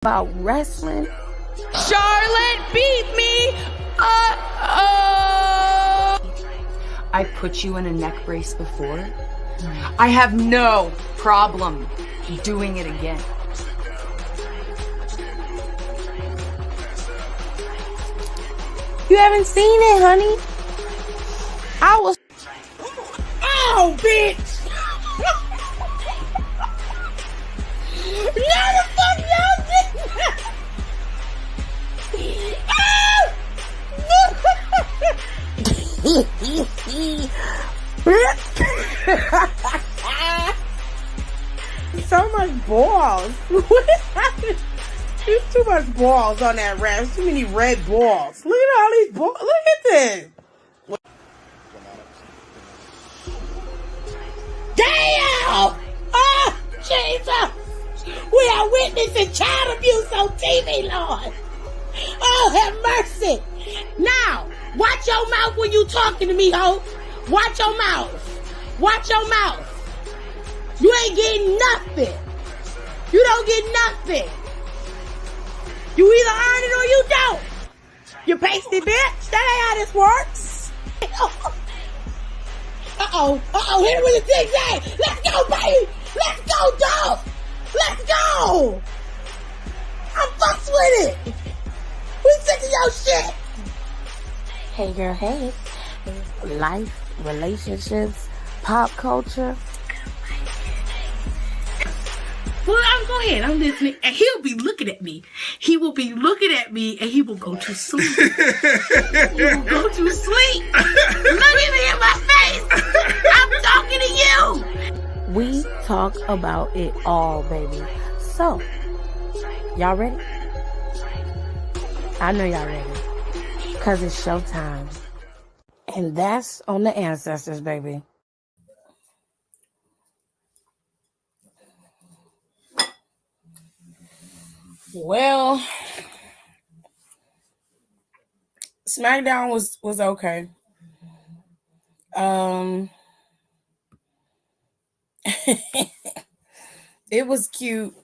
about wrestling. Charlotte beat me. I put you in a neck brace before. I have no problem doing it again. You haven't seen it, honey. I was. Oh, bitch. No, the fuck y'all did not. So much balls. There's too much balls on that rash. Too many red balls. Look at all these balls. Look at this. Damn! Oh, Jesus! We are witnessing child abuse on TV, Lord. Oh, have mercy. Now, watch your mouth when you talking to me, ho. Watch your mouth. Watch your mouth. You ain't getting nothing. You don't get nothing. You either earn it or you don't. You pasty bitch. That ain't how this works. Uh-oh, hit it with a zigzag. Let's go, baby. Let's go, dog. Let's go. I'm fucks with it. We sick of your shit. Hey, girl, hey. Life, relationships, pop culture. Well, go ahead. I'm listening. And he'll be looking at me. He will be looking at me and he will go to sleep. He will go to sleep. Look at me in my face. I'm talking to you. We talk about it all, baby. So, y'all ready? I know y'all ready. Because it's showtime. And that's on the ancestors, baby. Well, Smackdown was okay. It was cute.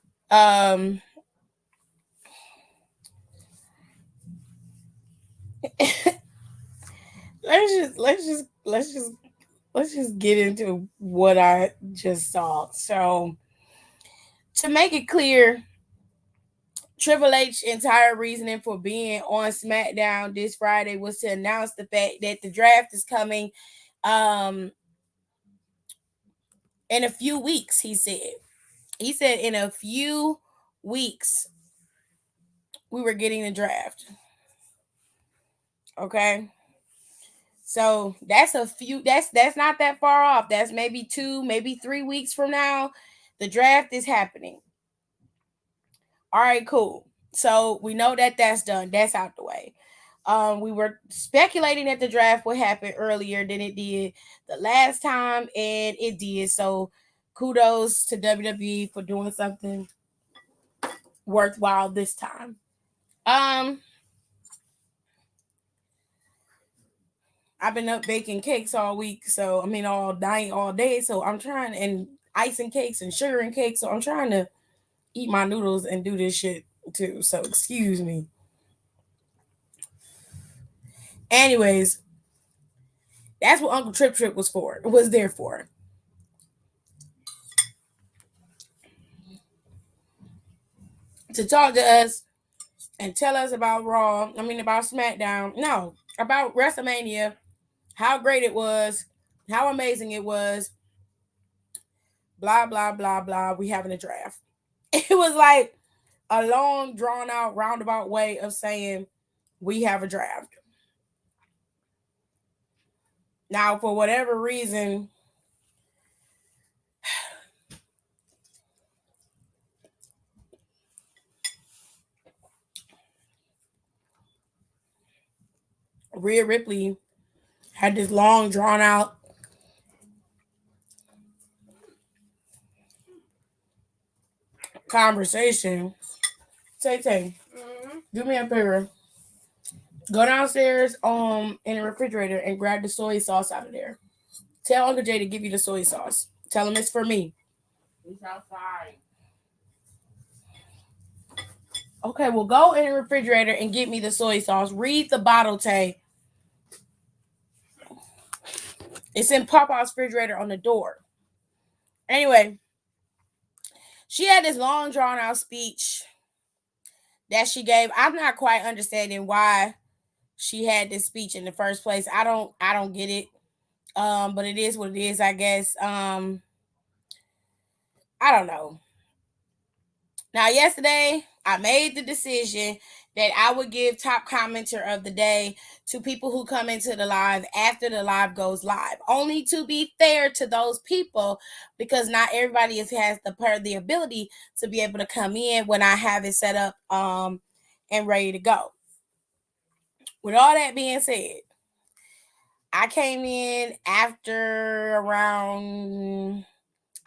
Let's just get into what I just saw. So, to make it clear, Triple H's entire reasoning for being on SmackDown this Friday was to announce the fact that the draft is coming in a few weeks, he said. He said in a few weeks we were getting the draft. Okay. So that's not that far off. That's maybe 2, maybe 3 weeks from now. The draft is happening. All right, cool. So we know that that's done. That's out the way. We were speculating that the draft would happen earlier than it did the last time, and it did. So kudos to WWE for doing something worthwhile this time. I've been up baking cakes all week, so all night, all day. So I'm trying, and icing cakes and sugaring cakes. So I'm trying to eat my noodles and do this shit too. So excuse me. Anyways, that's what Uncle Trip was there for. To talk to us and tell us about about SmackDown. No, about WrestleMania, how great it was, how amazing it was, blah, blah, blah, blah. We having a draft. It was like a long, drawn out, roundabout way of saying we have a draft. Now, for whatever reason, Rhea Ripley had this long, drawn out conversation. Tay, do me a favor. Go downstairs in the refrigerator and grab the soy sauce out of there. Tell Uncle Jay to give you the soy sauce. Tell him it's for me. He's outside. Okay, well, go in the refrigerator and get me the soy sauce. Read the bottle, Tay. It's in Papa's refrigerator on the door. Anyway, she had this long, drawn-out speech that she gave. I'm not quite understanding why she had this speech in the first place. I don't get it. But it is what it is, I guess. I don't know. Now, yesterday, I made the decision that I would give top commenter of the day to people who come into the live after the live goes live. Only to be fair to those people, because not everybody has the ability to be able to come in when I have it set up and ready to go. With all that being said, I came in after around...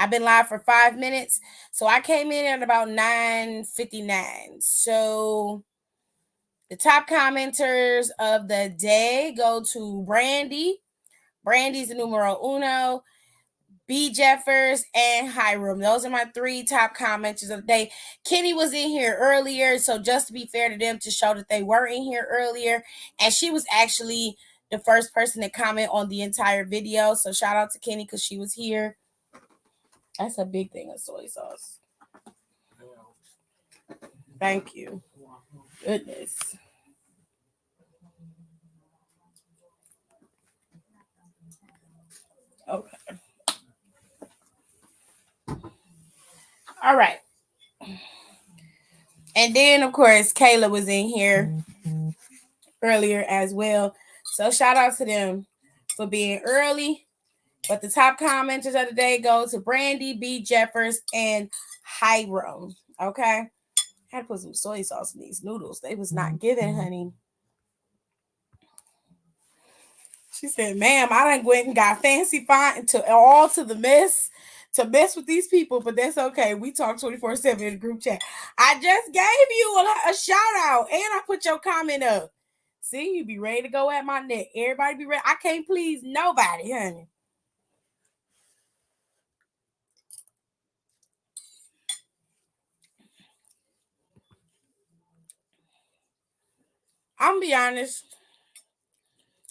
I've been live for 5 minutes. So I came in at about 9:59. So the top commenters of the day go to Brandy. Brandy's the numero uno. B. Jeffers and Hiram. Those are my 3 top commenters of the day. Kenny was in here earlier. So just to be fair to them, to show that they were in here earlier. And she was actually the first person to comment on the entire video. So shout out to Kenny because she was here. That's a big thing of soy sauce. Thank you. Goodness. Okay. All right. And then, of course, Kayla was in here earlier as well. So shout out to them for being early. But the top commenters of the day go to Brandy, B. Jeffers, and Hiram. Okay. I had to put some soy sauce in these noodles. They was not giving, honey. She said, ma'am, I done went and got fancy font to the mess to mess with these people, but that's okay. We talk 24/7 in the group chat. I just gave you a shout out and I put your comment up. See, you be ready to go at my neck. Everybody be ready. I can't please nobody, honey. I'm gonna be honest.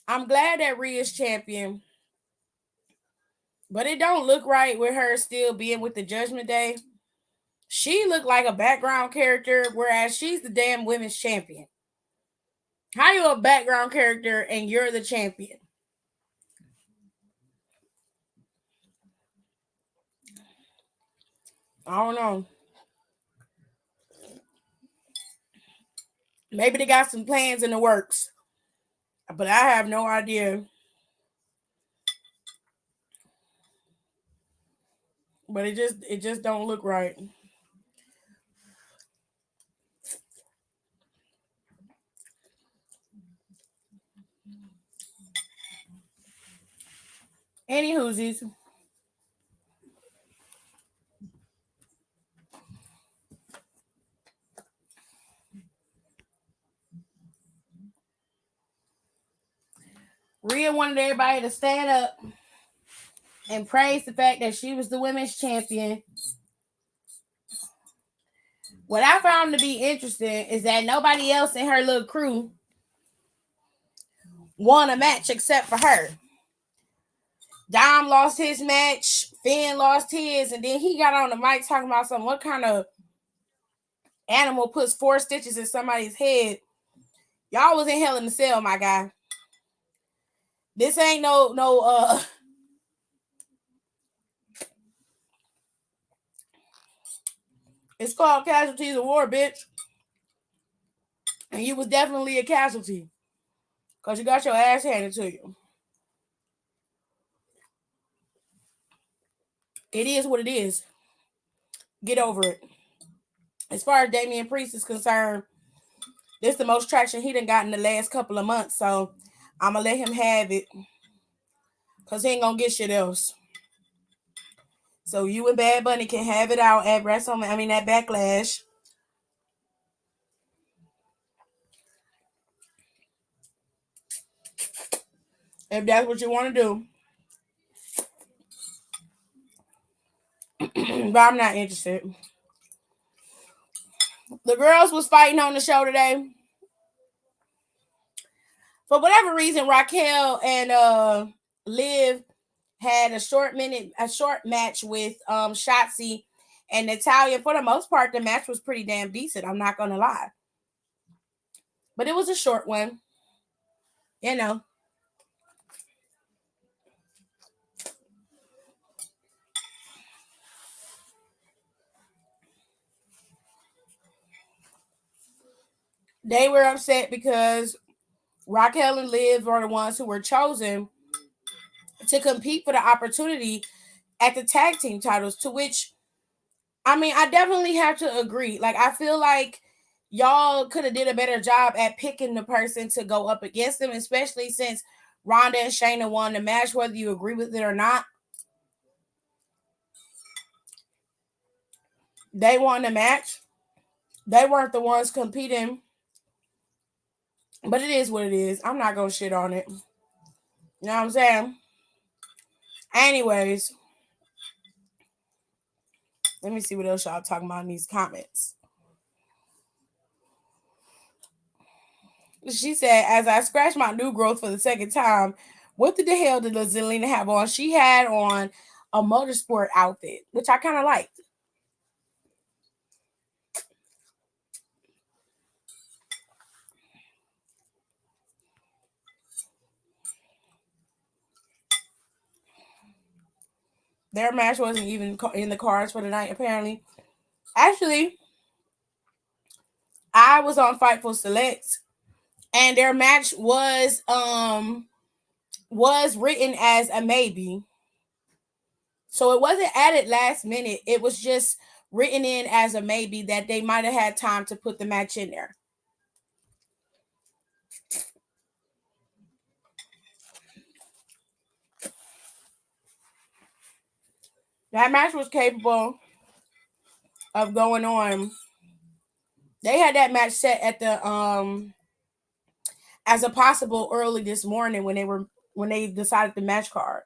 I'm glad that Rhea's champion, but it don't look right with her still being with the Judgment Day. She looked like a background character, whereas she's the damn women's champion. How you a background character and you're the champion? I don't know. Maybe they got some plans in the works, but I have no idea. But it just don't look right. Any whoosies. Rhea wanted everybody to stand up and praise the fact that she was the women's champion. What I found to be interesting is that nobody else in her little crew won a match except for her. Dom lost his match, Finn lost his, and then he got on the mic talking about something. What kind of animal puts 4 stitches in somebody's head? Y'all was in Hell in the Cell, my guy. This ain't no it's called Casualties of War, bitch. And you was definitely a casualty. Because you got your ass handed to you. It is what it is. Get over it. As far as Damian Priest is concerned, this is the most traction he done got in the last couple of months. So I'm going to let him have it. Because he ain't going to get shit else. So you and Bad Bunny can have it out at WrestleMania. At Backlash. If that's what you want to do. But I'm not interested. The girls was fighting on the show today. For whatever reason, Raquel and Liv had a short match with Shotzi and Natalia. For the most part, the match was pretty damn decent. I'm not gonna lie, but it was a short one. You know. They were upset because Raquel and Liv are the ones who were chosen to compete for the opportunity at the tag team titles, to which, I mean, I definitely have to agree. Like, I feel like y'all could have did a better job at picking the person to go up against them, especially since Ronda and Shayna won the match, whether you agree with it or not. They won the match. They weren't the ones competing. But it is what it is. I'm not going to shit on it. You know what I'm saying? Anyways, let me see what else y'all talking about in these comments. She said, as I scratched my new growth for the second time, what the hell did Zelina have on? She had on a motorsport outfit, which I kind of liked. Their match wasn't even in the cards for the night, apparently. Actually, I was on Fightful Select, and their match was written as a maybe. So it wasn't added last minute. It was just written in as a maybe that they might have had time to put the match in there. That match was capable of going on. They had that match set at the as a possible early this morning when they decided the match card.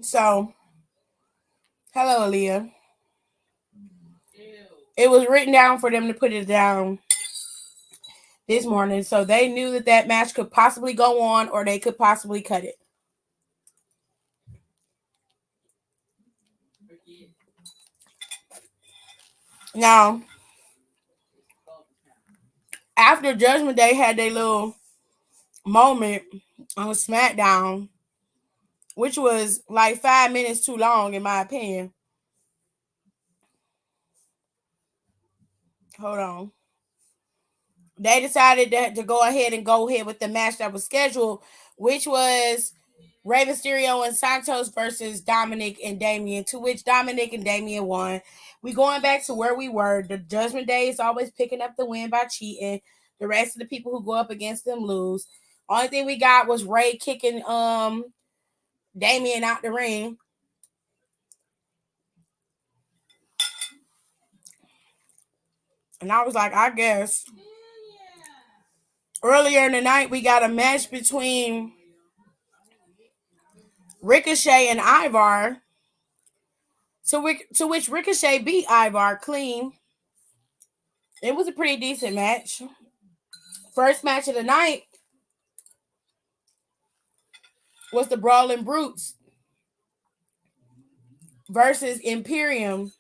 So, hello, Aaliyah. It was written down for them to put it down this morning, so they knew that match could possibly go on or they could possibly cut it. Now, after Judgment Day had their little moment on Smackdown, which was like 5 minutes too long, in my opinion. Hold on. They decided to go ahead with the match that was scheduled, which was Rey Mysterio and Santos versus Dominic and Damian, to which Dominic and Damian won. We going back to where we were. The Judgment Day is always picking up the win by cheating. The rest of the people who go up against them lose. Only thing we got was Rey kicking Damian out the ring. And I was like, I guess. Earlier in the night, we got a match between Ricochet and Ivar, to which Ricochet beat Ivar clean. It was a pretty decent match. First match of the night was the Brawling Brutes versus Imperium.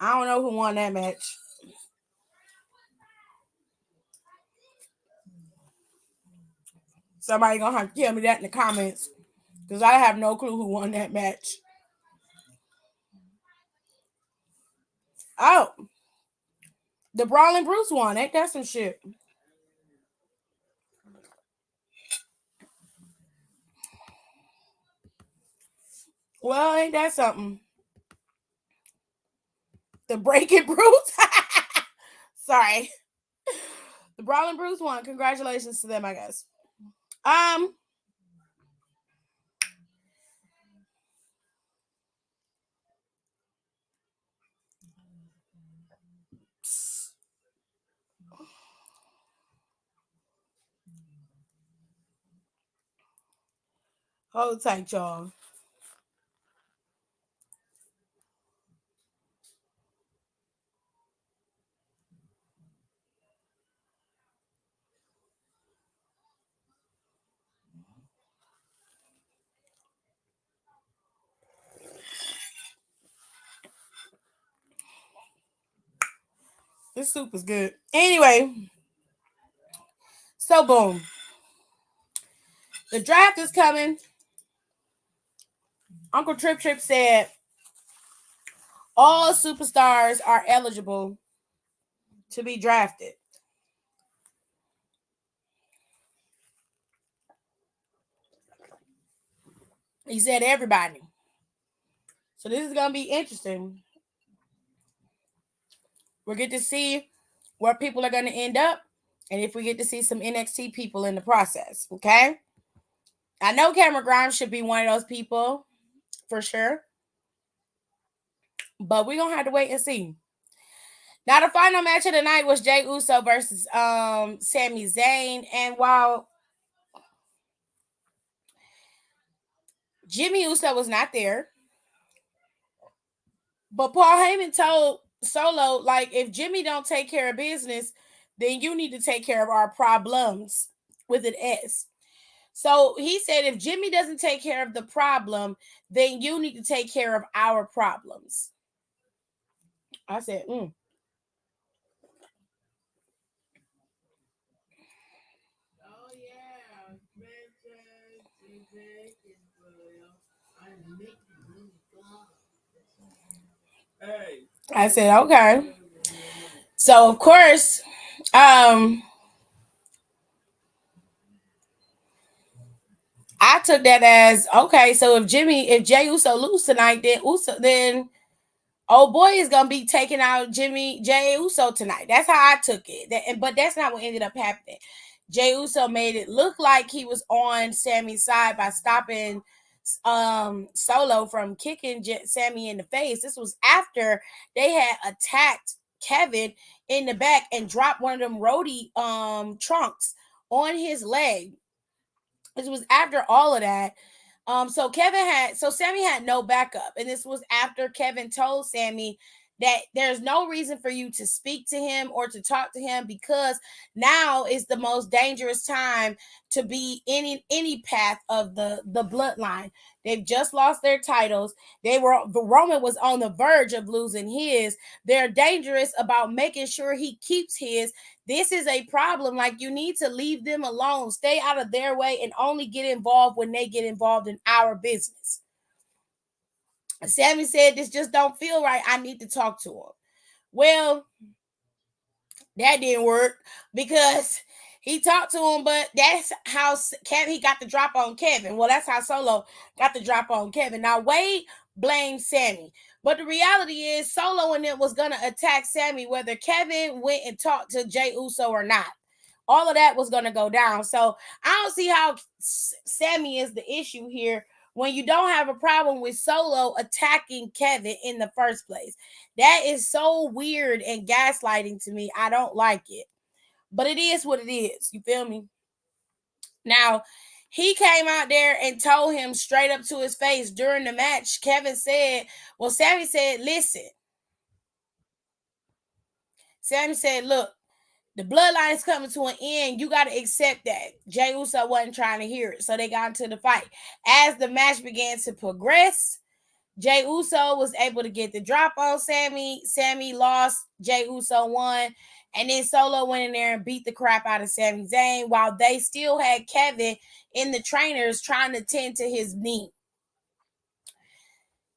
I don't know who won that match. Somebody gonna have to tell me that in the comments, because I have no clue who won that match. Oh, the Brawling Brutes won. Ain't that some shit? Well, ain't that something? The Breaking Brutes. Sorry. The Brawling Brutes won. Congratulations to them, I guess. Hold tight, y'all. This soup is good. Anyway, so boom. The draft is coming. Uncle Trip Trip said all superstars are eligible to be drafted. He said everybody. So this is going to be interesting. We'll get to see where people are going to end up and if we get to see some NXT people in the process. Okay? I know Cameron Grimes should be one of those people for sure. But we're going to have to wait and see. Now, the final match of the night was Jey Uso versus Sami Zayn. And while Jimmy Uso was not there, but Paul Heyman told Solo, like, if Jimmy don't take care of business, then you need to take care of our problems with an S. So he said, if Jimmy doesn't take care of the problem, then you need to take care of our problems. I said, I said, okay. So of course, I took that as okay. So if Jey Uso lose tonight, then old boy is gonna be taking out Jey Uso tonight. That's how I took it. But that's not what ended up happening. Jey Uso made it look like he was on Sammy's side by stopping Solo from kicking Sammy in the face. This was after they had attacked Kevin in the back and dropped one of them roadie trunks on his leg. This was after all of that. So Sammy had no backup, and this was after Kevin told Sammy that there's no reason for you to speak to him or to talk to him because now is the most dangerous time to be in any path of the bloodline. They've just lost their titles. Roman was on the verge of losing his. They're dangerous about making sure he keeps his. This is a problem. Like, you need to leave them alone, stay out of their way, and only get involved when they get involved in our business. Sammy said, this just don't feel right. I need to talk to him. Well, that didn't work because he talked to him, but that's how he got the drop on Kevin. Well, that's how Solo got the drop on Kevin. Now, Wade blamed Sammy. But the reality is Solo and it was going to attack Sammy whether Kevin went and talked to Jey Uso or not. All of that was going to go down. So I don't see how Sammy is the issue here when you don't have a problem with Solo attacking Kevin in the first place. That is so weird and gaslighting to me. I don't like it. But it is what it is. You feel me? Now, he came out there and told him straight up to his face during the match. Sammy said, listen. Sammy said, look, the bloodline is coming to an end. You got to accept that. Jey Uso wasn't trying to hear it. So they got into the fight. As the match began to progress, Jey Uso was able to get the drop on Sammy. Sammy lost. Jey Uso won. And then Solo went in there and beat the crap out of Sami Zayn while they still had Kevin in the trainers trying to tend to his knee.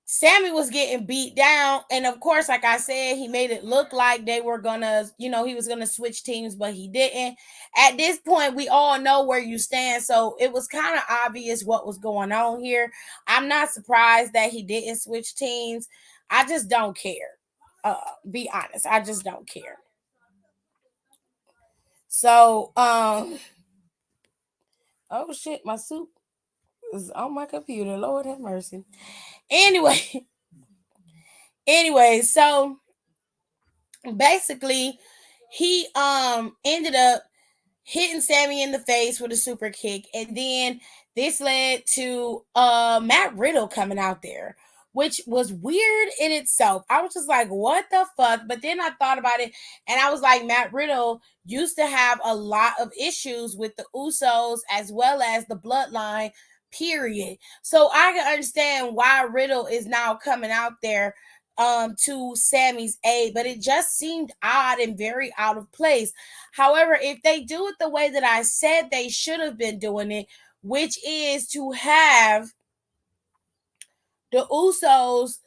Sammy was getting beat down. And of course, like I said, he made it look like they were going to, he was going to switch teams, but he didn't. At this point, we all know where you stand. So it was kind of obvious what was going on here. I'm not surprised that he didn't switch teams. I just don't care. Be honest. I just don't care. So, oh shit, my soup is on my computer. Lord have mercy. Anyway, so basically he ended up hitting Sammy in the face with a super kick. And then this led to Matt Riddle coming out there, which was weird in itself. I was just like, what the fuck? But then I thought about it and I was like, Matt Riddle used to have a lot of issues with the Usos as well as the Bloodline, period. So I can understand why Riddle is now coming out there to Sammy's aid, but it just seemed odd and very out of place. However, if they do it the way that I said they should have been doing it, which is to have the Usos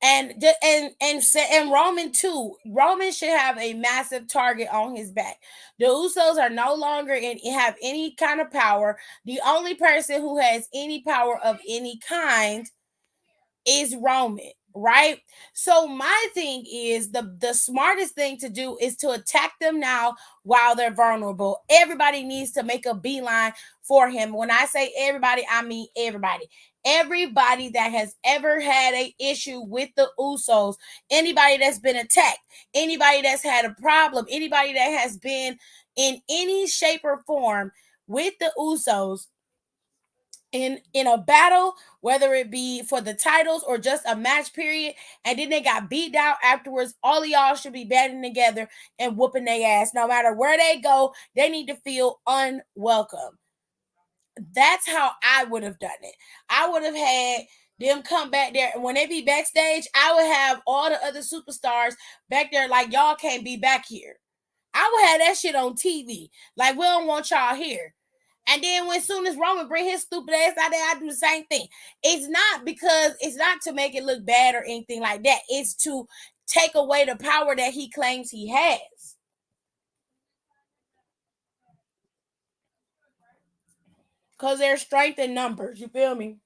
and Roman too. Roman should have a massive target on his back. The Usos are no longer have any kind of power. The only person who has any power of any kind is Roman, right? So my thing is the smartest thing to do is to attack them now while they're vulnerable. Everybody needs to make a beeline for him. When I say everybody, I mean everybody. Everybody that has ever had a issue with the Usos, anybody that's been attacked, anybody that's had a problem, anybody that has been in any shape or form with the Usos in a battle, whether it be for the titles or just a match period, and then they got beat down afterwards, all of y'all should be banding together and whooping their ass. No matter where they go, they need to feel unwelcome. That's how I would have done it. I would have had them come back there, and when they be backstage, I would have all the other superstars back there like, y'all can't be back here. I would have that shit on TV. Like, we don't want y'all here. And then when soon as Roman bring his stupid ass out there, I do the same thing. It's not to make it look bad or anything like that. It's to take away the power that he claims he has. Because there's strength in numbers. You feel me?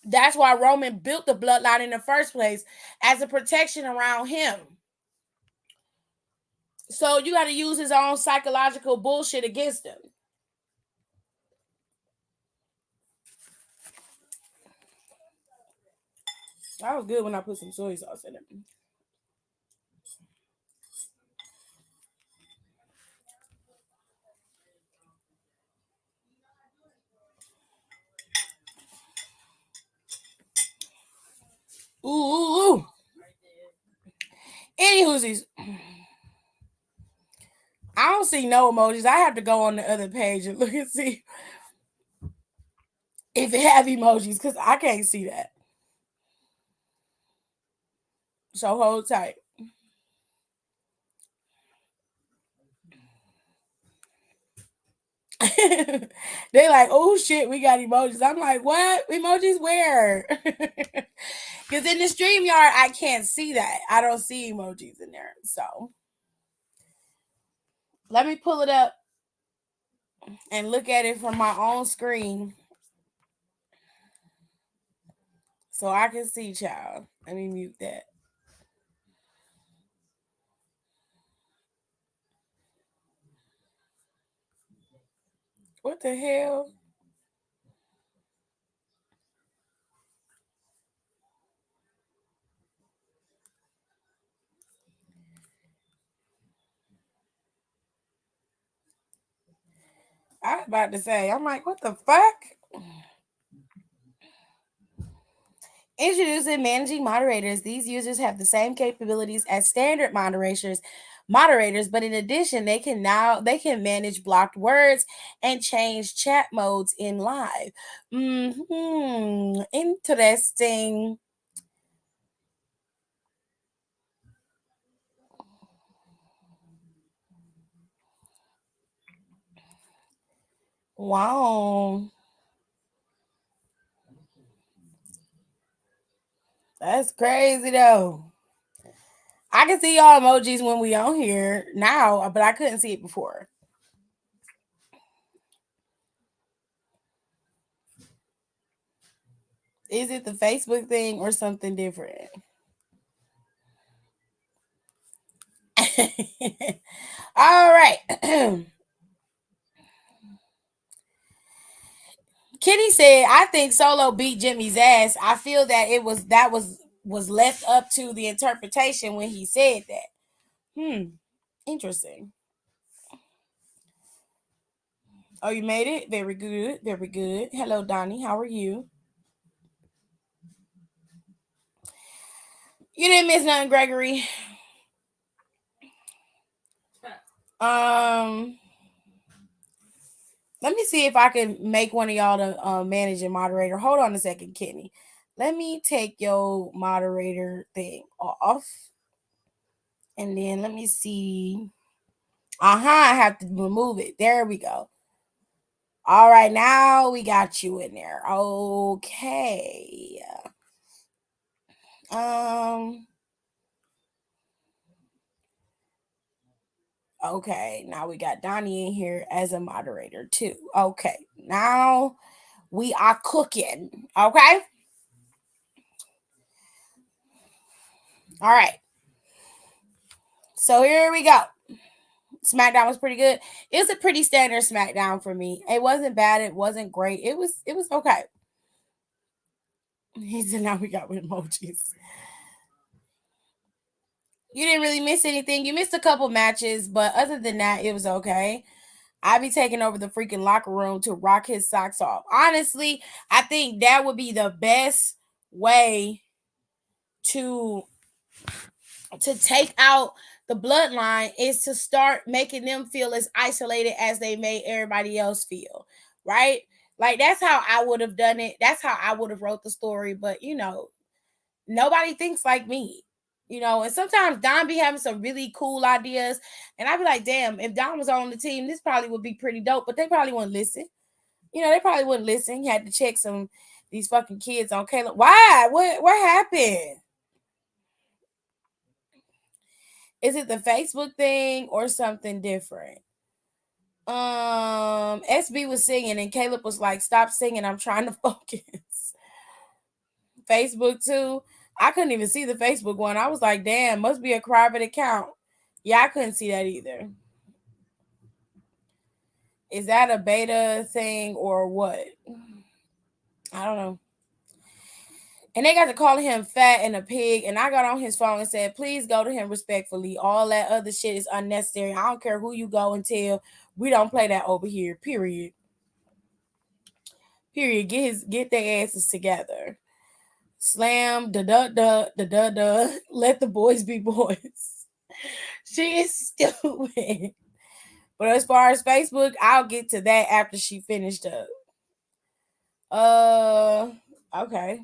That's why Roman built the bloodline in the first place, as a protection around him. So you got to use his own psychological bullshit against him. That was good when I put some soy sauce in it. Ooh. Anywhoosies. I don't see no emojis. I have to go on the other page and look and see if it have emojis, because I can't see that. So hold tight. They like, oh shit, we got emojis. I'm like, what? Emojis where? Because in the StreamYard, I can't see that. I don't see emojis in there. So let me pull it up and look at it from my own screen so I can see, child. Let me mute that. What the hell? I was about to say, I'm like, what the fuck? Introducing managing moderators. These users have the same capabilities as standard moderators, but in addition, they can manage blocked words and change chat modes in live. Interesting. Wow. That's crazy though. I can see all emojis when we on here now, but I couldn't see it before. Is it the Facebook thing or something different? All right. Kenny said, I think Solo beat Jimmy's ass. I feel that was left up to the interpretation when he said that. Interesting. Oh, you made it? Very good. Very good. Hello, Donnie. How are you? You didn't miss nothing, Gregory. Um, Let me see if I can make one of y'all the managing moderator. Hold on a second, Kenny. Let me take your moderator thing off. And then let me see. I have to remove it. There we go. All right, now we got you in there. Okay. Um. Okay, now we got Donnie in here as a moderator too. Okay, now we are cooking. Okay. All right. So here we go. Smackdown was pretty good. It was a pretty standard Smackdown for me. It wasn't bad. It wasn't great. It was okay. He said now we got with emojis. You didn't really miss anything. You missed a couple matches, but other than that, it was okay. I'd be taking over the freaking locker room to rock his socks off. Honestly, I think that would be the best way to take out the bloodline is to start making them feel as isolated as they made everybody else feel, right? Like that's how I would have done it. That's how I would have wrote the story. But nobody thinks like me. And sometimes Don be having some really cool ideas, and I'd be like, damn, if Don was on the team, this probably would be pretty dope. But they probably wouldn't listen. They probably wouldn't listen. He had to check these fucking kids on Caleb. Why? What happened? Is it the Facebook thing or something different? SB was singing and Caleb was like, stop singing, I'm trying to focus. Facebook too. I couldn't even see the Facebook one. I was like, damn, must be a private account. Yeah, I couldn't see that either. Is that a beta thing or what? I don't know. And they got to calling him fat and a pig. And I got on his phone and said, please go to him respectfully. All that other shit is unnecessary. I don't care who you go and tell. We don't play that over here. Period. Period. Get their asses together. Slam, da. Let the boys be boys. She is stupid. But as far as Facebook, I'll get to that after she finished up. Okay.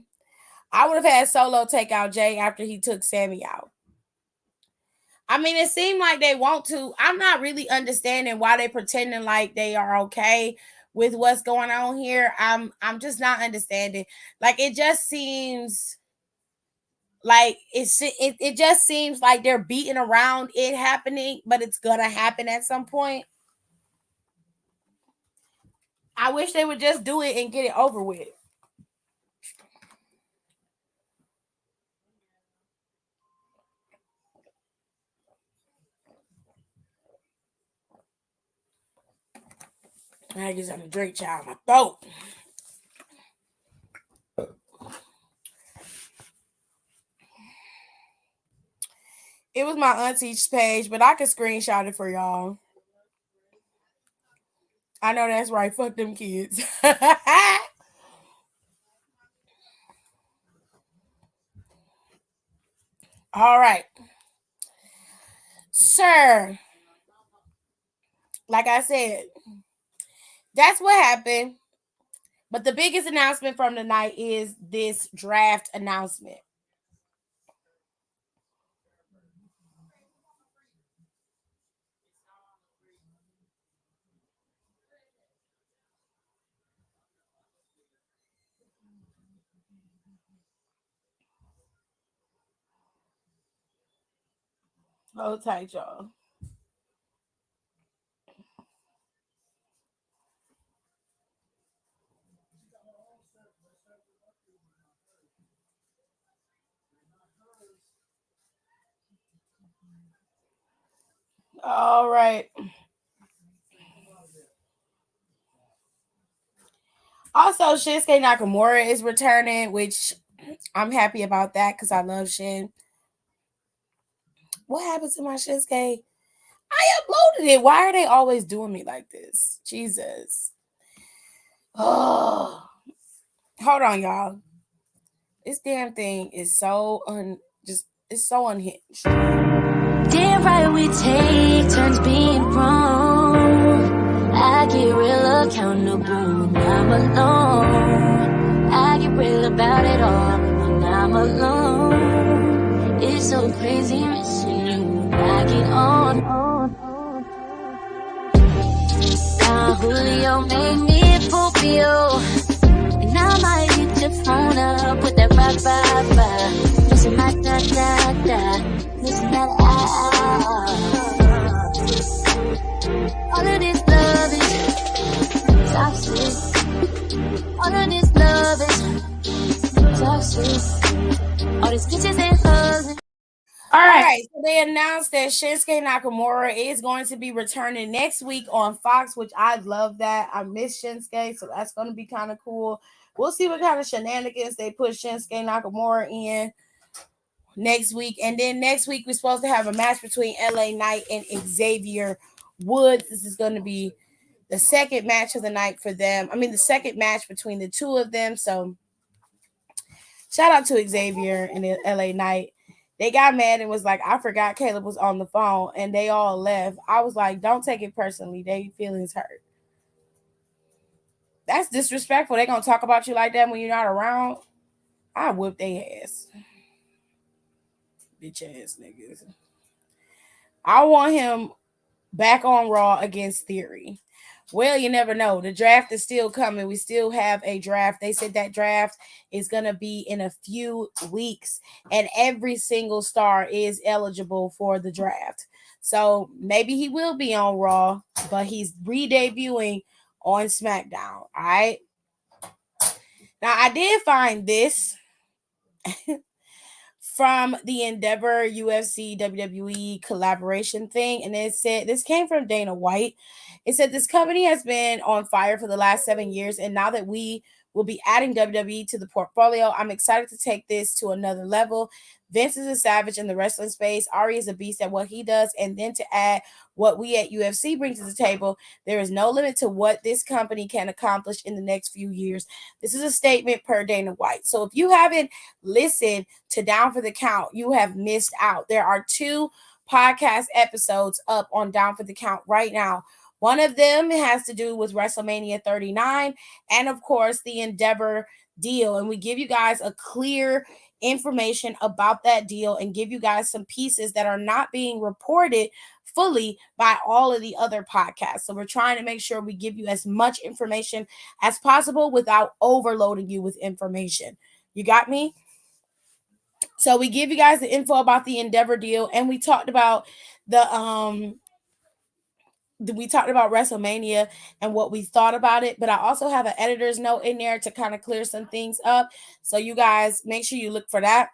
I would have had Solo take out Jay after he took Sammy out. I mean, it seemed like they want to. I'm not really understanding why they pretending like they are okay with what's going on here. I'm just not understanding. Like it just seems like it just seems like they're beating around it happening, but it's gonna happen at some point. I wish they would just do it and get it over with. I get something to drink, child. My throat. It was my auntie's page, but I could screenshot it for y'all. I know that's right. Fuck them kids. All right. Sir, like I said, that's what happened. But the biggest announcement from the night is this draft announcement. Hold tight, y'all. All right. Also, Shinsuke Nakamura is returning, which I'm happy about that because I love Shin. What happened to my Shinsuke? I uploaded it. Why are they always doing me like this? Jesus. Oh, hold on, y'all. This damn thing is so it's so unhinged. Damn right we take turns being wrong. I get real accountable when I'm alone. I get real about it all when I'm alone. It's so crazy missing you when I get on. Now Julio made me Popio, and I might hit your phone up with that bye. Listen, my da. Listen, that all of this love is toxic. All of this love is toxic. All these kisses and hugs. All right, so they announced that Shinsuke Nakamura is going to be returning next week on Fox, which I love that. I miss Shinsuke, so that's going to be kind of cool. We'll see what kind of shenanigans they put Shinsuke Nakamura in next week. And then next week, we're supposed to have a match between LA Knight and Xavier Woods. This is going to be the second match of the night for them. I mean, the second match between the two of them. So shout out to Xavier and the LA Knight. They got mad and was like, I forgot Caleb was on the phone, and they all left. I was like, don't take it personally. They feelings hurt. That's disrespectful. They gonna talk about you like that when you're not around. I whip their ass. Bitch ass niggas. I want him back on Raw against Theory. Well, you never know. The draft is still coming. We still have a draft. They said that draft is going to be in a few weeks, and every single star is eligible for the draft. So maybe he will be on Raw, but he's re-debuting on Smackdown. All right. Now, I did find this from the Endeavor UFC WWE collaboration thing, and it said this came from Dana White. It said this company has been on fire for the last 7 years, and now that we will be adding WWE to the portfolio, I'm excited to take this to another level. Vince is a savage in the wrestling space. Ari is a beast at what he does, and then to add what we at UFC bring to the table, there is no limit to what this company can accomplish in the next few years. This is a statement per Dana White. So if you haven't listened to Down for the Count, you have missed out. There are 2 podcast episodes up on Down for the Count right now. One of them has to do with WrestleMania 39 and, of course, the Endeavor deal. And we give you guys a clear information about that deal and give you guys some pieces that are not being reported fully by all of the other podcasts. So we're trying to make sure we give you as much information as possible without overloading you with information. You got me? So we give you guys the info about the Endeavor deal, and we talked about WrestleMania and what we thought about it, but I also have an editor's note in there to kind of clear some things up. So you guys make sure you look for that.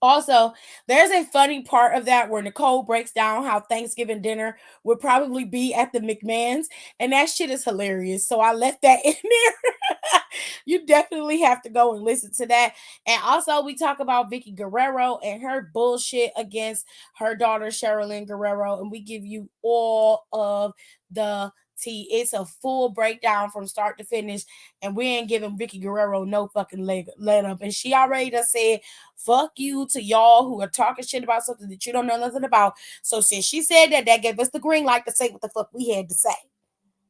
Also, there's a funny part of that where Nicole breaks down how Thanksgiving dinner would probably be at the McMahon's, and that shit is hilarious. So I left that in there. You definitely have to go and listen to that. And also, we talk about Vicky Guerrero and her bullshit against her daughter, Sherilyn Guerrero, and we give you all of the tea. It's a full breakdown from start to finish, and we ain't giving Vicky Guerrero no fucking let up. And she already done said, fuck you to y'all who are talking shit about something that you don't know nothing about. So since she said that, that gave us the green light to say what the fuck we had to say.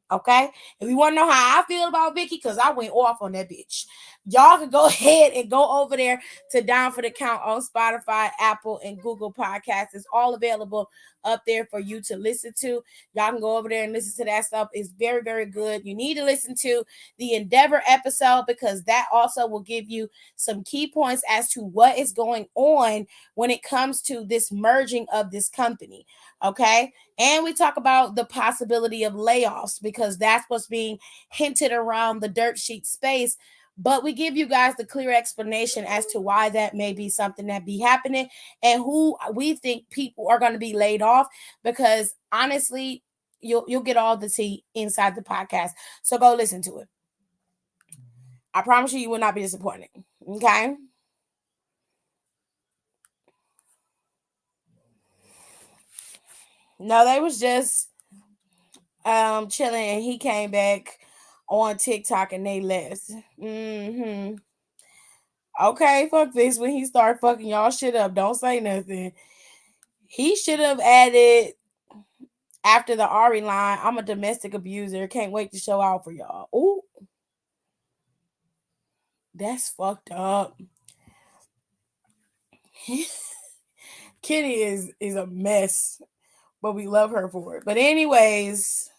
Okay, if you want to know how I feel about Vicky, because I went off on that bitch, y'all can go ahead and go over there to Down for the Count on Spotify, Apple, and Google Podcasts. It's all available up there for you to listen to. Y'all can go over there and listen to that stuff. It's very, very good. You need to listen to the Endeavor episode because that also will give you some key points as to what is going on when it comes to this merging of this company. Okay. And we talk about the possibility of layoffs because that's what's being hinted around the dirt sheet space. But we give you guys the clear explanation as to why that may be something that be happening and who we think people are going to be laid off because honestly, you'll get all the tea inside the podcast. So go listen to it. I promise you will not be disappointed. Okay. No, they was just chilling, and he came back on TikTok and they left. Okay, fuck this. When he start fucking y'all shit up, don't say nothing. He should have added after the Ari line, I'm a domestic abuser. Can't wait to show out for y'all. Ooh. That's fucked up. Kitty is a mess, but we love her for it. But anyways,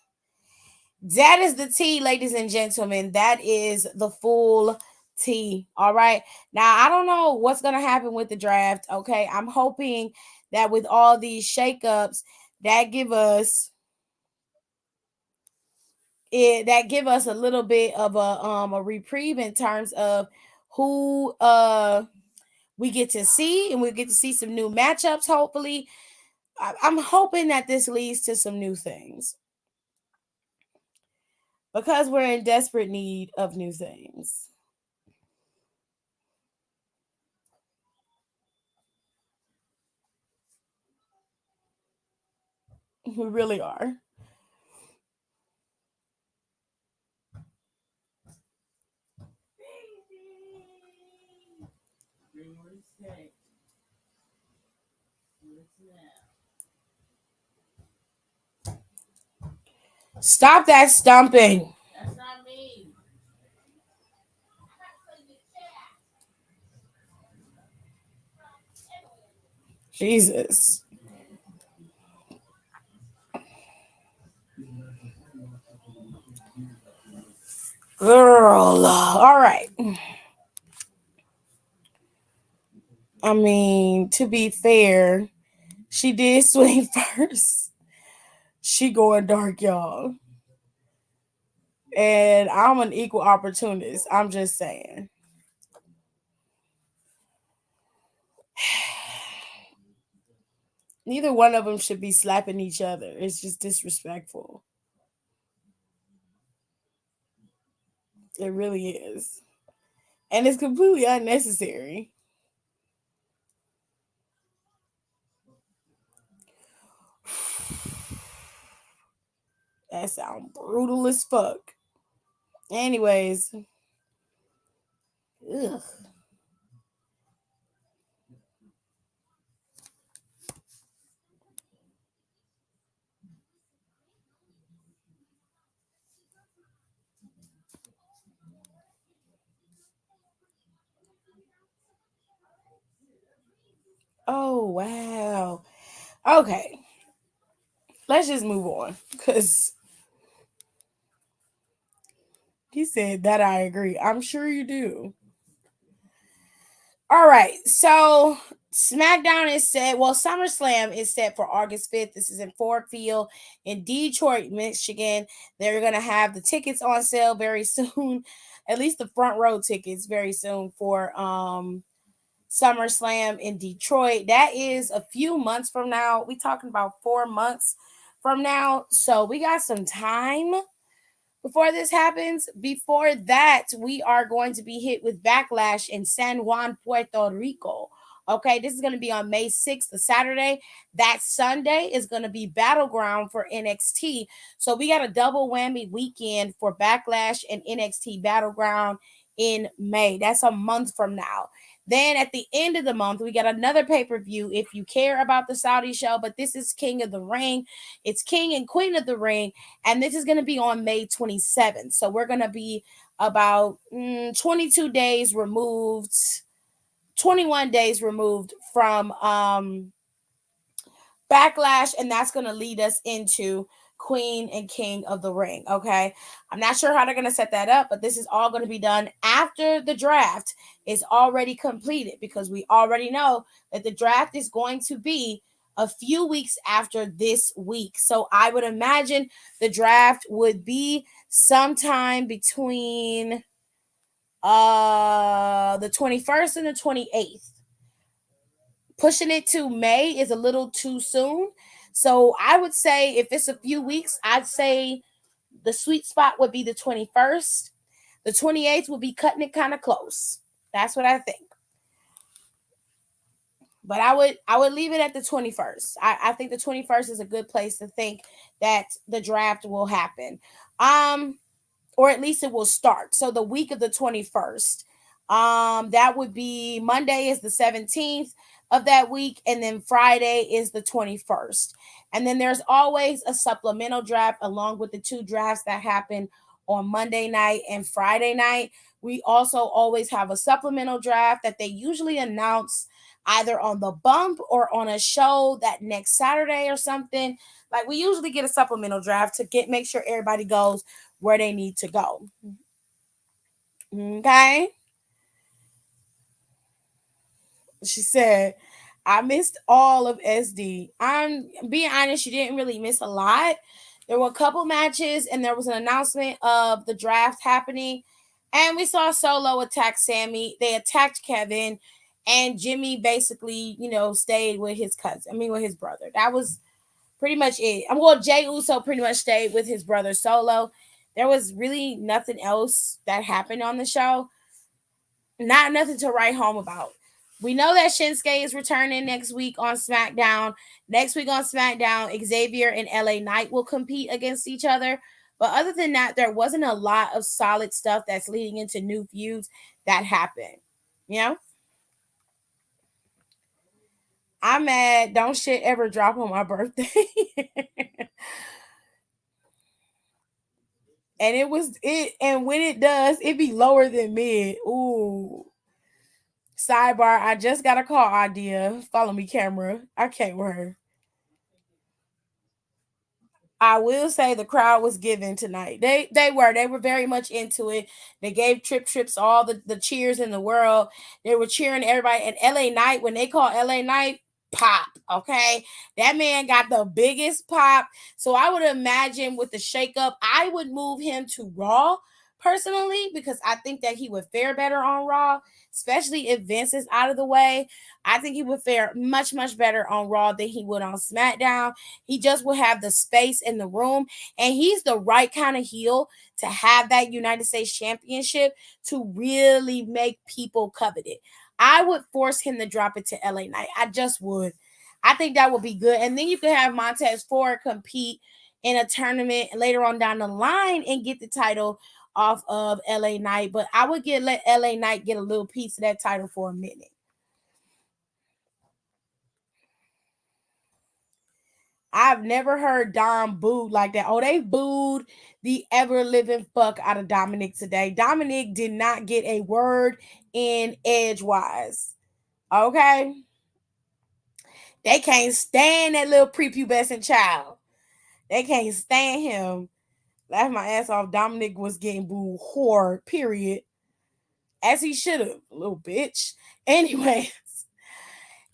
that is the tea, ladies and gentlemen. That is the full tea. All right. Now I don't know what's gonna happen with the draft. Okay. I'm hoping that with all these shakeups, that give us a little bit of a reprieve in terms of who we get to see, and we get to see some new matchups. Hopefully, I'm hoping that this leads to some new things because we're in desperate need of new things. We really are. Stop that stumping. That's not me. Jesus. Girl. All right. I mean, to be fair, she did swing first. She going dark, y'all. And I'm an equal opportunist. I'm just saying. Neither one of them should be slapping each other. It's just disrespectful. It really is. And it's completely unnecessary. That sounds brutal as fuck. Anyways. Ugh. Oh, wow. Okay. Let's just move on. Because he said that I agree. I'm sure you do. All right. So SmackDown is set. Well, SummerSlam is set for August 5th. This is in Ford Field in Detroit, Michigan. They're going to have the tickets on sale very soon. At least the front row tickets very soon for SummerSlam in Detroit. That is a few months from now. We talking about 4 months from now. So we got some time before this happens. Before that, we are going to be hit with Backlash in San Juan, Puerto Rico. Okay, this is going to be on May 6th, a Saturday. That Sunday is going to be Battleground for NXT. So we got a double whammy weekend for Backlash and NXT Battleground in May. That's a month from now. Then at the end of the month, we got another pay-per-view if you care about the Saudi show, but this is King of the Ring. It's King and Queen of the Ring, and this is going to be on May 27th. So we're going to be about 22 days removed, 21 days removed from Backlash, and that's going to lead us into Queen and King of the Ring. Okay, I'm not sure how they're going to set that up, but this is all going to be done after the draft is already completed, because we already know that the draft is going to be a few weeks after this week. So I would imagine the draft would be sometime between the 21st and the 28th. Pushing it to May is a little too soon. So I would say if it's a few weeks, I'd say the sweet spot would be the 21st. The 28th would be cutting it kind of close. That's what I think. But I would leave it at the 21st. I think the 21st is a good place to think that the draft will happen. Or at least it will start. So the week of the 21st. That would be Monday is the 17th of that week, and then Friday is the 21st. And then there's always a supplemental draft along with the two drafts that happen on Monday night and Friday night. We also always have a supplemental draft that they usually announce either on the bump or on a show that next Saturday or something. Like, we usually get a supplemental draft to make sure everybody goes where they need to go. Okay. She said, I missed all of SD. I'm being honest, you didn't really miss a lot. There were a couple matches, and there was an announcement of the draft happening. And we saw Solo attack Sammy. They attacked Kevin, and Jimmy basically, stayed with his with his brother. That was pretty much it. Well, Jay Uso pretty much stayed with his brother Solo. There was really nothing else that happened on the show. Nothing to write home about. We know that Shinsuke is returning next week on SmackDown. Next week on SmackDown, Xavier and LA Knight will compete against each other. But other than that, there wasn't a lot of solid stuff that's leading into new feuds that happened. I'm mad. Don't shit ever drop on my birthday. And and when it does, it be lower than mid. Ooh. Sidebar, I just got a call idea. Follow me, camera. I can't with her. I will say the crowd was giving tonight. They were very much into it. They gave Trips all the cheers in the world. They were cheering everybody. And LA Knight, when they call LA Knight, pop. Okay. That man got the biggest pop. So I would imagine with the shakeup, I would move him to Raw personally, because I think that he would fare better on Raw, especially if Vince is out of the way. I think he would fare much, much better on Raw than he would on SmackDown. He just will have the space in the room, and he's the right kind of heel to have that United States Championship to really make people covet it. I would force him to drop it to LA Knight. I just would. I think that would be good. And then you could have Montez Ford compete in a tournament later on down the line and get the title off of LA Knight. But I would let LA Knight get a little piece of that title for a minute. I've never heard Dom booed like that. Oh, they booed the ever-living fuck out of Dominic today. Dominic did not get a word in edgewise. Okay? They can't stand that little prepubescent child. They can't stand him. Laugh my ass off. Dominic was getting booed hard, period. As he should have, little bitch. Anyways.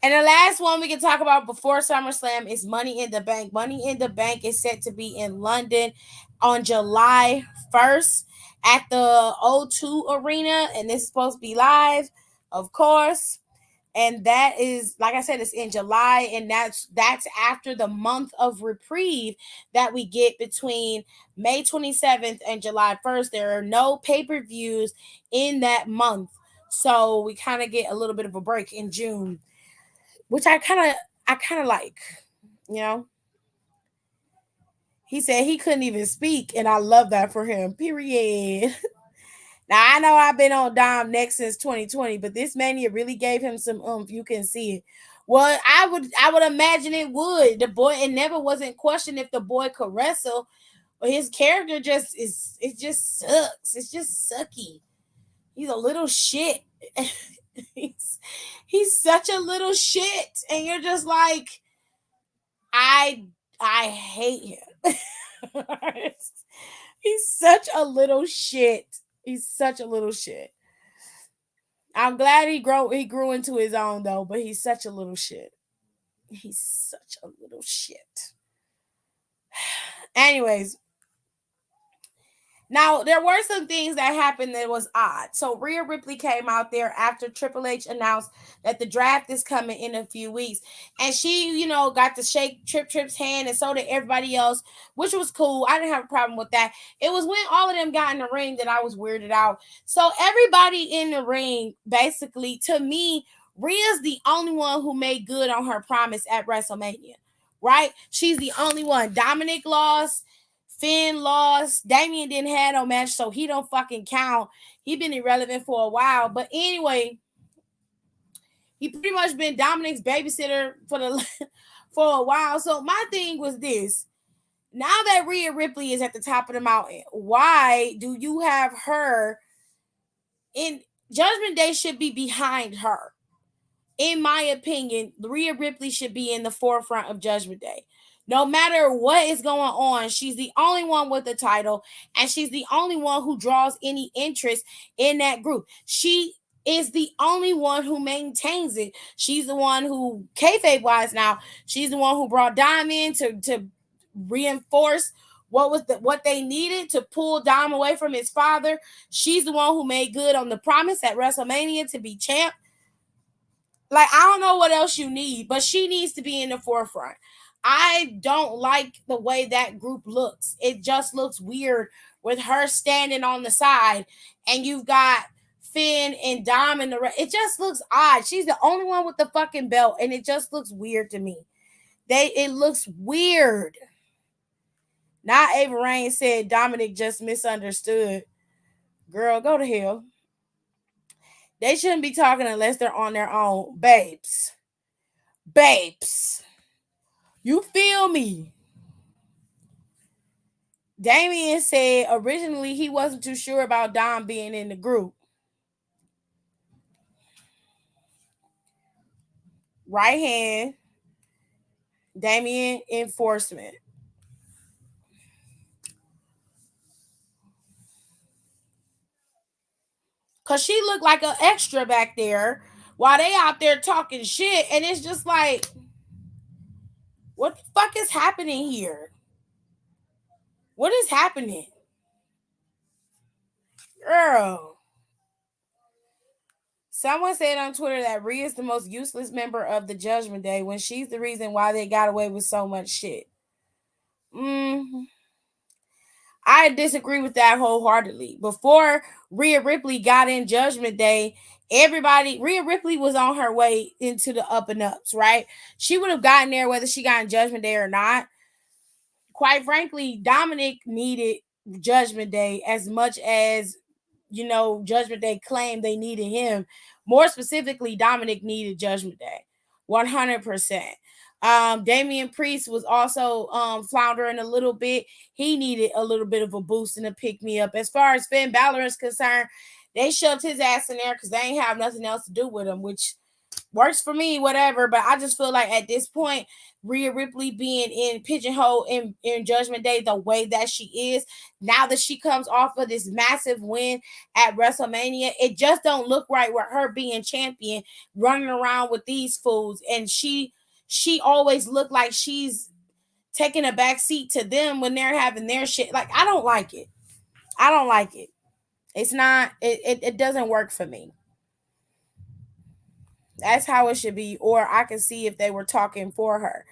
And the last one we can talk about before SummerSlam is Money in the Bank. Money in the Bank is set to be in London on July 1st at the O2 Arena. And this is supposed to be live, of course. And that is, like I said, it's in July. And that's after the month of reprieve that we get between May 27th and July 1st. There are no pay-per-views in that month. So we kind of get a little bit of a break in June, which I kind of like, He said he couldn't even speak, and I love that for him, period. Now, I know I've been on Dom next since 2020, but this Mania really gave him some oomph. You can see it. Well, I would imagine it would. The boy, it never wasn't questioned if the boy could wrestle, but his character it just sucks. It's just sucky. He's a little shit. He's such a little shit, and you're just like, I hate him. He's such a little shit. He's such a little shit. I'm glad he grew into his own though, but he's such a little shit. He's such a little shit. Anyways, now, there were some things that happened that was odd. So Rhea Ripley came out there after Triple H announced that the draft is coming in a few weeks. And she, got to shake Trip's hand, and so did everybody else, which was cool. I didn't have a problem with that. It was when all of them got in the ring that I was weirded out. So everybody in the ring, basically, to me, Rhea's the only one who made good on her promise at WrestleMania, right? She's the only one. Dominic lost. Finn lost. Damian didn't have no match, so he don't fucking count. He been irrelevant for a while. But anyway, he pretty much been Dominic's babysitter for a while. So my thing was this. Now that Rhea Ripley is at the top of the mountain, why do you have her in Judgment Day? Should be behind her. In my opinion, Rhea Ripley should be in the forefront of Judgment Day. No matter what is going on, she's the only one with the title, and she's the only one who draws any interest in that group. She is the only one who maintains it. She's the one who, kayfabe wise now, she's the one who brought Dom in to reinforce what they needed to pull Dom away from his father. She's the one who made good on the promise at WrestleMania to be champ. Like, I don't know what else you need, but she needs to be in the forefront. I don't like the way that group looks. It just looks weird with her standing on the side and you've got Finn and Dom in the it just looks odd. She's the only one with the fucking belt and it just looks weird to me. It looks weird. Now Ava Rain said Dominic just misunderstood. Girl, go to hell. They shouldn't be talking unless they're on their own. Babes. You feel me? Damian said originally he wasn't too sure about Dom being in the group. Right hand. Damian enforcement. Cause she looked like an extra back there while they out there talking shit. And it's just like, what the fuck is happening here? What is happening? Girl. Someone said on Twitter that Rhea is the most useless member of the Judgment Day when she's the reason why they got away with so much shit. I disagree with that wholeheartedly. Before Rhea Ripley got in Judgment Day, Rhea Ripley was on her way into the up and ups, right? She would have gotten there whether she got in Judgment Day or not. Quite frankly, Dominic needed Judgment Day as much as, Judgment Day claimed they needed him. More specifically, Dominic needed Judgment Day. 100%. Damian Priest was also floundering a little bit. He needed a little bit of a boost and a pick-me-up. As far as Finn Balor is concerned, they shoved his ass in there because they ain't have nothing else to do with him, which works for me, whatever. But I just feel like at this point, Rhea Ripley being in pigeonhole in Judgment Day the way that she is, now that she comes off of this massive win at WrestleMania, it just don't look right with her being champion, running around with these fools. And she always looked like she's taking a back seat to them when they're having their shit. Like, I don't like it. It's not, it doesn't work for me. That's how it should be. Or I can see if they were talking for her.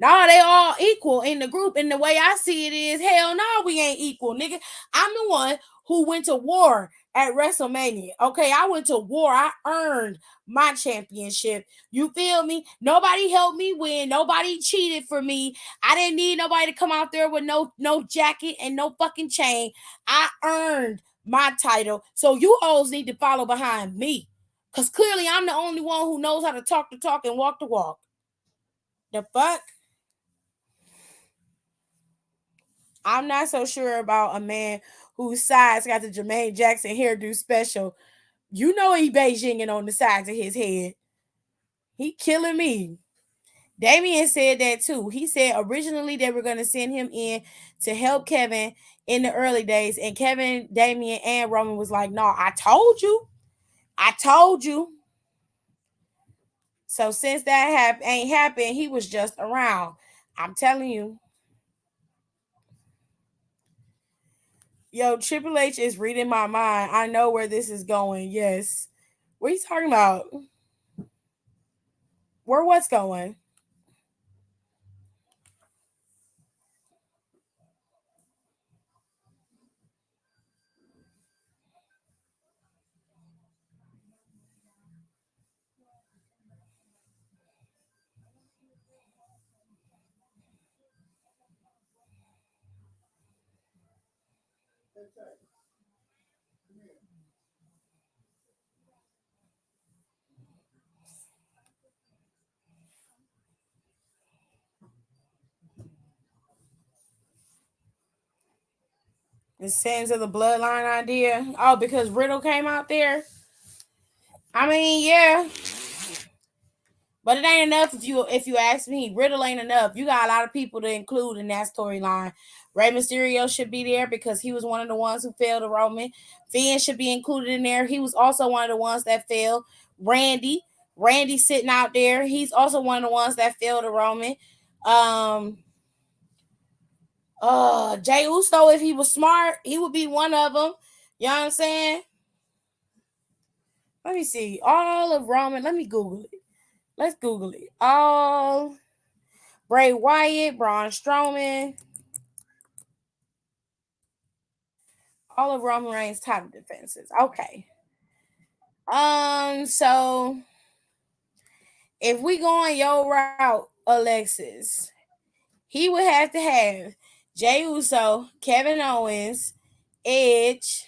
No, they all equal in the group. And the way I see it is, hell no, we ain't equal, nigga. I'm the one who went to war at WrestleMania. Okay, I went to war. I earned my championship. You feel me? Nobody helped me win. Nobody cheated for me. I didn't need nobody to come out there with no jacket and no fucking chain. I earned my title. So you hoes need to follow behind me. Because clearly I'm the only one who knows how to talk the talk and walk the walk. The fuck? I'm not so sure about a man whose sides got the Jermaine Jackson hairdo special. You know he Beijinging on the sides of his head. He killing me. Damian said that too. He said originally they were going to send him in to help Kevin in the early days. And Kevin, Damian, and Roman was like, no, I told you. So since that ain't happened, he was just around. I'm telling you. Yo, Triple H is reading my mind. I know where this is going. Yes. What are you talking about? Where what's going? The Sins of the Bloodline idea. Oh, because Riddle came out there. I mean, yeah. But it ain't enough if you ask me. Riddle ain't enough. You got a lot of people to include in that storyline. Rey Mysterio should be there because he was one of the ones who failed to Roman. Finn should be included in there. He was also one of the ones that failed. Randy sitting out there. He's also one of the ones that failed to Roman. Jey Uso, if he was smart, he would be one of them. You know what I'm saying? Let me see. All of Roman. Let me Google it. Let's Google it. All Bray Wyatt, Braun Strowman, all of Roman Reigns' title defenses. Okay. So if we go on your route, Alexis, he would have to have Jey Uso, Kevin Owens, Edge,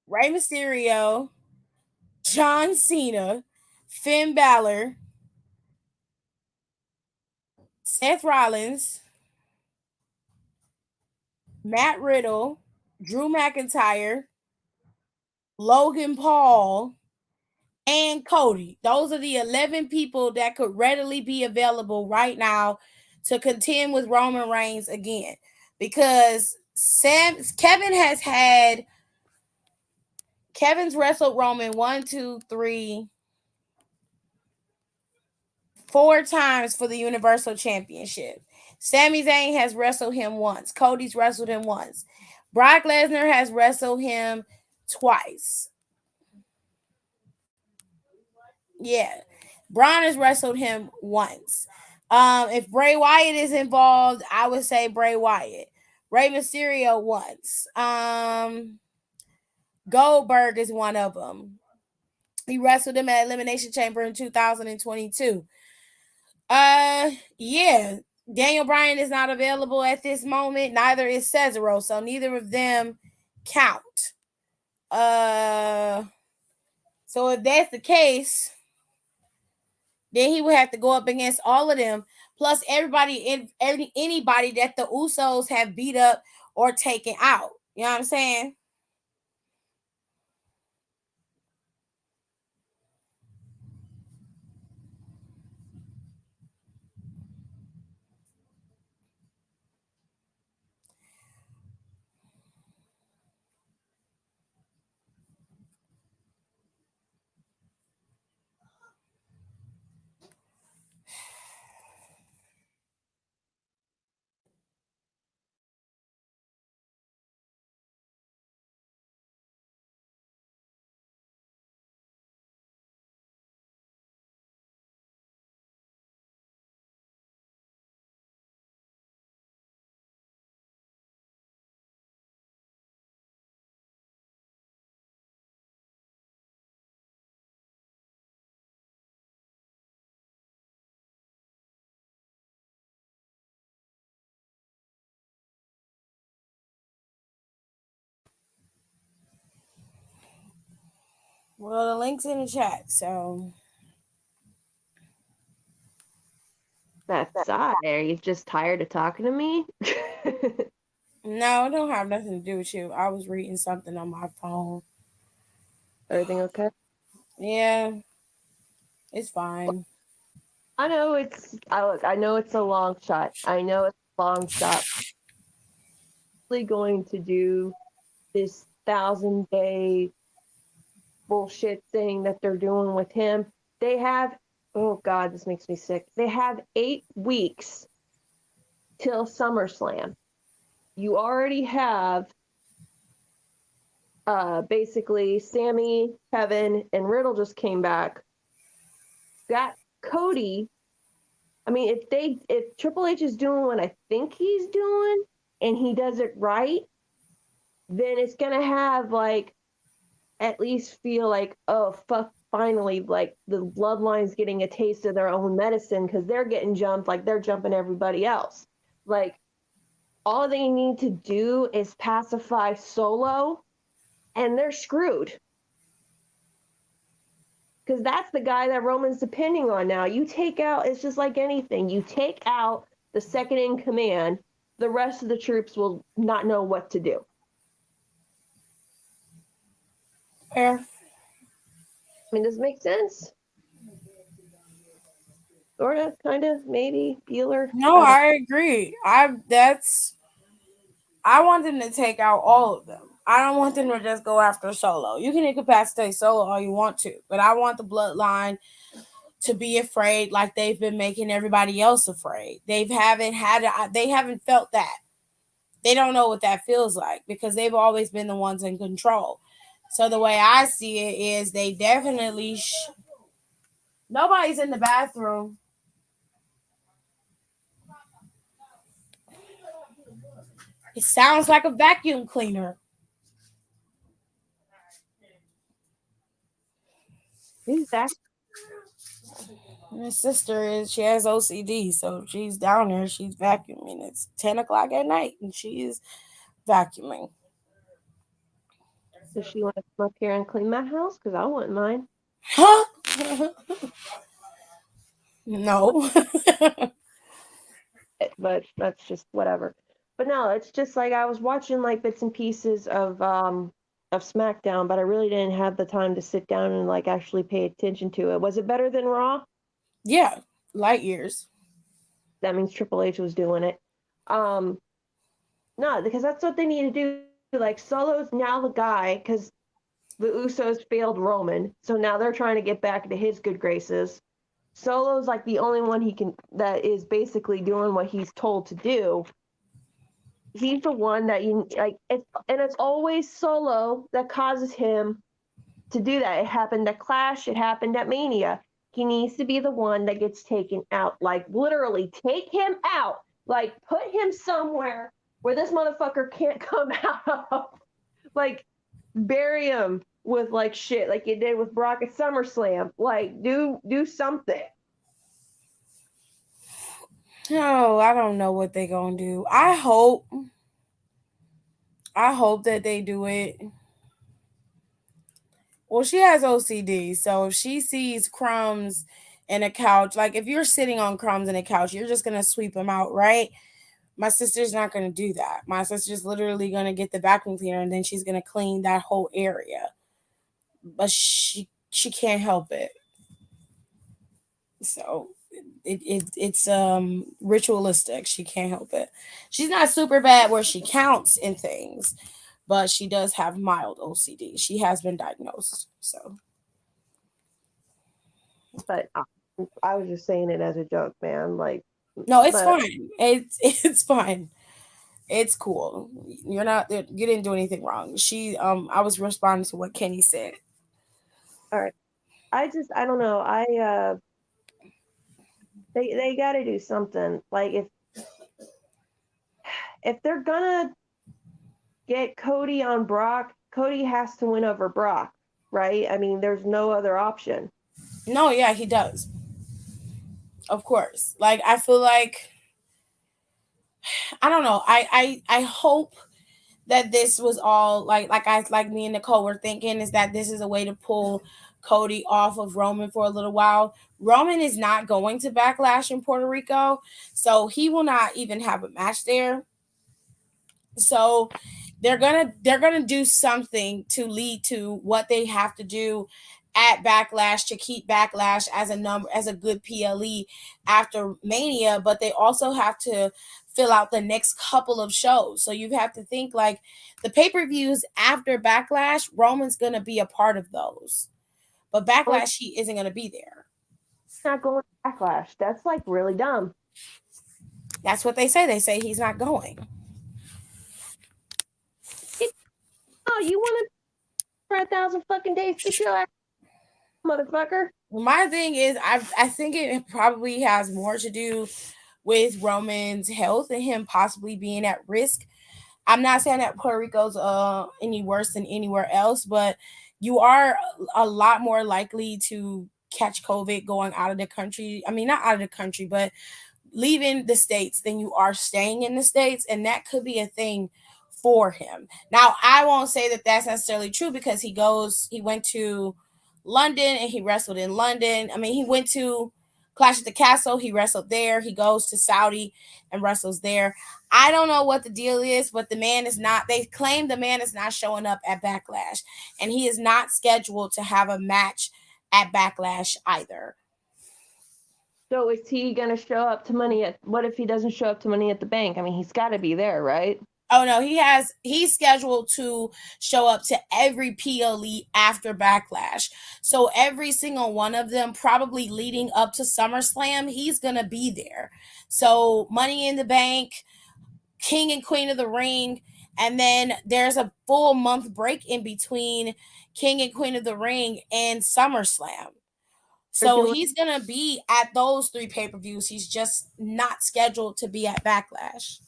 Rey Mysterio, John Cena, Finn Balor, Seth Rollins, Matt Riddle, Drew McIntyre, Logan Paul, and Cody. Those are the 11 people that could readily be available right now to contend with Roman Reigns again. Because Kevin's wrestled Roman 4 times for the Universal Championship. Sami Zayn has wrestled him once. Cody's wrestled him once. Brock Lesnar has wrestled him twice. Yeah. Braun has wrestled him once. If Bray Wyatt is involved, I would say Bray Wyatt. Rey Mysterio once. Goldberg is one of them. He wrestled him at Elimination Chamber in 2022. Yeah. Daniel Bryan is not available at this moment. Neither is Cesaro, so neither of them count. So if that's the case, then he would have to go up against all of them, plus anybody that the Usos have beat up or taken out. You know what I'm saying? Well, the link's in the chat, so. That sigh. Are you just tired of talking to me? No, it don't have nothing to do with you. I was reading something on my phone. Everything okay? Yeah, it's fine. I know I know it's a long shot. I know it's a long shot. Really going to do this 1,000-day bullshit thing that they're doing with him. They have, oh God, this makes me sick. They have 8 weeks till SummerSlam. You already have basically Sammy, Kevin, and Riddle just came back. Got Cody. I mean, if Triple H is doing what I think he's doing and he does it right, then it's gonna have like at least feel like, oh fuck, finally, like the bloodline's getting a taste of their own medicine because they're getting jumped like they're jumping everybody else. Like all they need to do is pacify Solo, and they're screwed. Because that's the guy that Roman's depending on now. You take out, it's just like anything. You take out the second in command, the rest of the troops will not know what to do. Fair. I mean, does it make sense? Sort of, kind of, maybe, Bueller. No, I agree. I want them to take out all of them. I don't want them to just go after Solo. You can incapacitate Solo all you want to, but I want the bloodline to be afraid like they've been making everybody else afraid. They haven't felt that. They don't know what that feels like because they've always been the ones in control. So the way I see it is they definitely nobody's in the bathroom. It sounds like a vacuum cleaner. Who's that? My sister she has OCD, so she's down there, she's vacuuming. It's 10 o'clock at night and she's vacuuming. Does she want to come up here and clean my house? Because I wouldn't mind. Huh? No. But that's just whatever. But no, it's just like I was watching like bits and pieces of Smackdown, but I really didn't have the time to sit down and like actually pay attention to it. Was it better than Raw? Yeah, light years. That means Triple H was doing it. No, because that's what they need to do. Like Solo's now the guy because the Usos failed Roman, so now they're trying to get back into his good graces. Solo's like the only one that is basically doing what he's told to do. He's the one that you like, it's always Solo that causes him to do that. It happened at Clash, it happened at Mania. He needs to be the one that gets taken out. Like literally take him out. Like put him somewhere where this motherfucker can't come out of. Like bury him with like shit like you did with Brock at SummerSlam. Like do something. No, I don't know what they're gonna do. I hope that they do it. Well, she has OCD, so if she sees crumbs in a couch, like if you're sitting on crumbs in a couch, you're just gonna sweep them out, right? My sister's not gonna do that. My sister's literally gonna get the vacuum cleaner and then she's gonna clean that whole area. But she can't help it. So it's ritualistic. She can't help it. She's not super bad where she counts in things, but she does have mild OCD. She has been diagnosed. So, But I was just saying it as a joke, man. Like, no, it's fine. It's fine. It's cool. You didn't do anything wrong. I was responding to what Kenny said. All right. I don't know. They got to do something. Like if they're gonna get Cody on Brock, Cody has to win over Brock, right? I mean, there's no other option. No, yeah, he does. Of course. Like I feel like I don't know. I hope that this was all like me and Nicole were thinking is that this is a way to pull Cody off of Roman for a little while. Roman is not going to Backlash in Puerto Rico, so he will not even have a match there. So they're gonna do something to lead to what they have to do at Backlash to keep Backlash as a good PLE after Mania, but they also have to fill out the next couple of shows. So you have to think like the pay-per-views after Backlash, Roman's gonna be a part of those. But Backlash, he isn't gonna be there. Not going to Backlash. That's like really dumb. That's what they say. They say he's not going. Oh, you want to for 1,000 fucking days? Get your ass, motherfucker. My thing is, I think it probably has more to do with Roman's health and him possibly being at risk. I'm not saying that Puerto Rico's any worse than anywhere else, but you are a lot more likely to catch COVID going out of the country. I mean, not out of the country, but leaving the States than you are staying in the States. And that could be a thing for him. Now, I won't say that that's necessarily true because he went to London and he wrestled in London. I mean, he went to Clash at the Castle, he wrestled there. He goes to Saudi and wrestles there. I don't know what the deal is, but the man is not, they claim the man is not showing up at Backlash, and he is not scheduled to have a match at Backlash either. So is he going to show up to Money at, what if he doesn't show up to Money at the Bank? I mean, he's got to be there, right? Oh no, he's scheduled to show up to every PLE after Backlash. So every single one of them, probably leading up to SummerSlam, he's gonna be there. So Money in the Bank, King and Queen of the Ring, and then there's a full month break in between King and Queen of the Ring and SummerSlam. So he's gonna be at those 3 pay-per-views. He's just not scheduled to be at Backlash.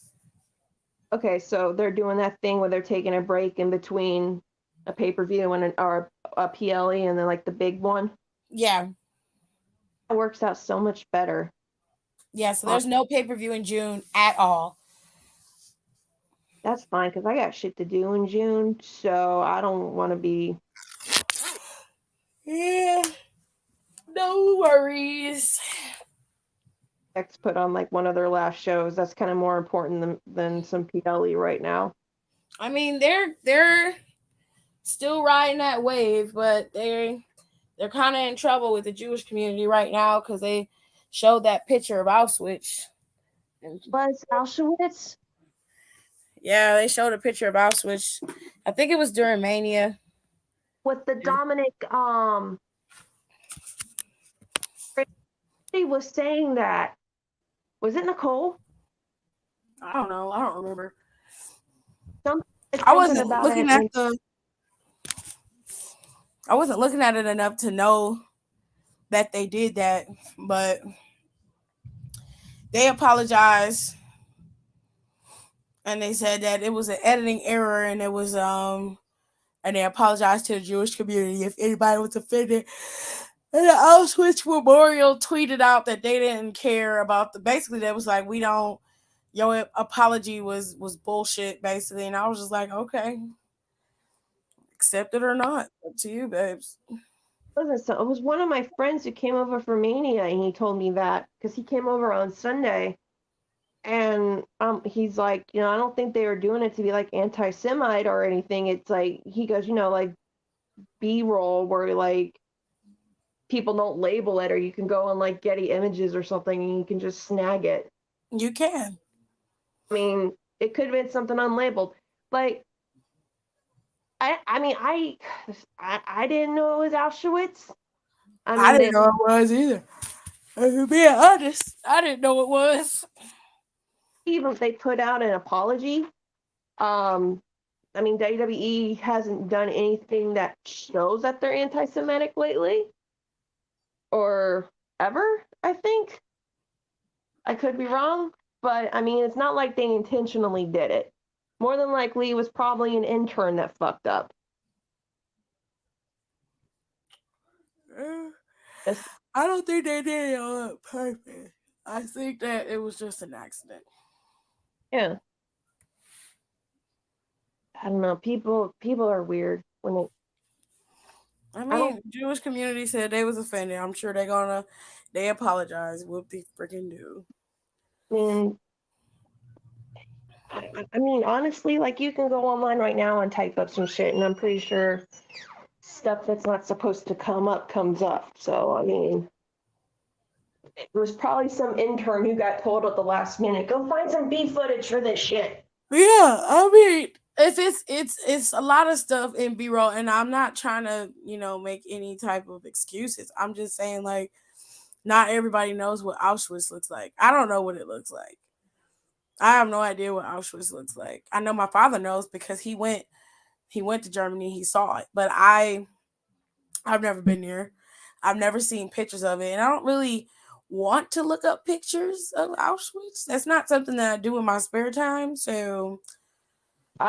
Okay, so they're doing that thing where they're taking a break in between a pay-per-view and or a PLE and then like the big one. Yeah. It works out so much better. Yeah, so there's no pay-per-view in June at all. That's fine because I got shit to do in June, so I don't want to be. Yeah. No worries. X put on like one of their last shows. That's kind of more important than some PLE right now. I mean, they're still riding that wave, but they're kind of in trouble with the Jewish community right now because they showed that picture of Auschwitz. Was Auschwitz? Yeah, they showed a picture of Auschwitz. I think it was during Mania. With the Dominic, he was saying that. Was it Nicole? I don't know. I don't remember. I wasn't looking at it enough to know that they did that, but they apologized and they said that it was an editing error and it was and they apologized to the Jewish community if anybody was offended. And the Auschwitz Memorial tweeted out that they didn't care about basically that was like, we don't, your apology was bullshit basically. And I was just like, okay, accept it or not, up to you, babes. It was one of my friends who came over for Mania and he told me that because he came over on Sunday and he's like, I don't think they were doing it to be like anti-Semite or anything. It's like, he goes, like B-roll where like people don't label it, or you can go on like Getty Images or something and you can just snag it. You can. I mean, it could have been something unlabeled. Like, I mean, I didn't know it was Auschwitz. I didn't know it was either. To be honest, I didn't know it was. Even if they put out an apology, I mean, WWE hasn't done anything that shows that they're anti-Semitic lately. Or ever, I think. I could be wrong, but I mean, it's not like they intentionally did it. More than likely, it was probably an intern that fucked up. I don't think they did it on purpose. I think that it was just an accident. Yeah. I don't know. People are weird when they. I mean, Jewish community said they was offended. I'm sure they apologize. Whoop they freaking do. I mean, honestly, like you can go online right now and type up some shit, and I'm pretty sure stuff that's not supposed to come up comes up. So, I mean, it was probably some intern who got told at the last minute, go find some B footage for this shit. Yeah, I mean, it's a lot of stuff in B-roll, and I'm not trying to, make any type of excuses. I'm just saying, like, not everybody knows what Auschwitz looks like. I don't know what it looks like. I have no idea what Auschwitz looks like. I know my father knows because he went to Germany, he saw it, but I've never been there. I've never seen pictures of it, and I don't really want to look up pictures of Auschwitz. That's not something that I do in my spare time, so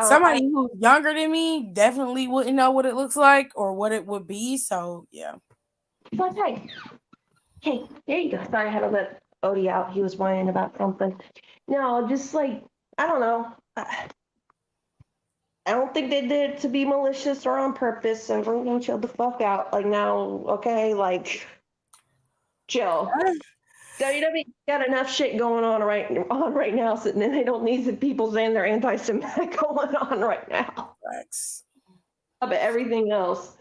somebody who's younger than me definitely wouldn't know what it looks like or what it would be. So yeah. Hey, there you go. Sorry, I had a lip. Odie out. He was whining about something. No, just like, I don't know. I don't think they did it to be malicious or on purpose. So we're gonna chill the fuck out. Like now, okay, like chill. WWE got enough shit going on right now, so then they don't need the people saying they're anti-Semitic going on right now. Facts. But everything else,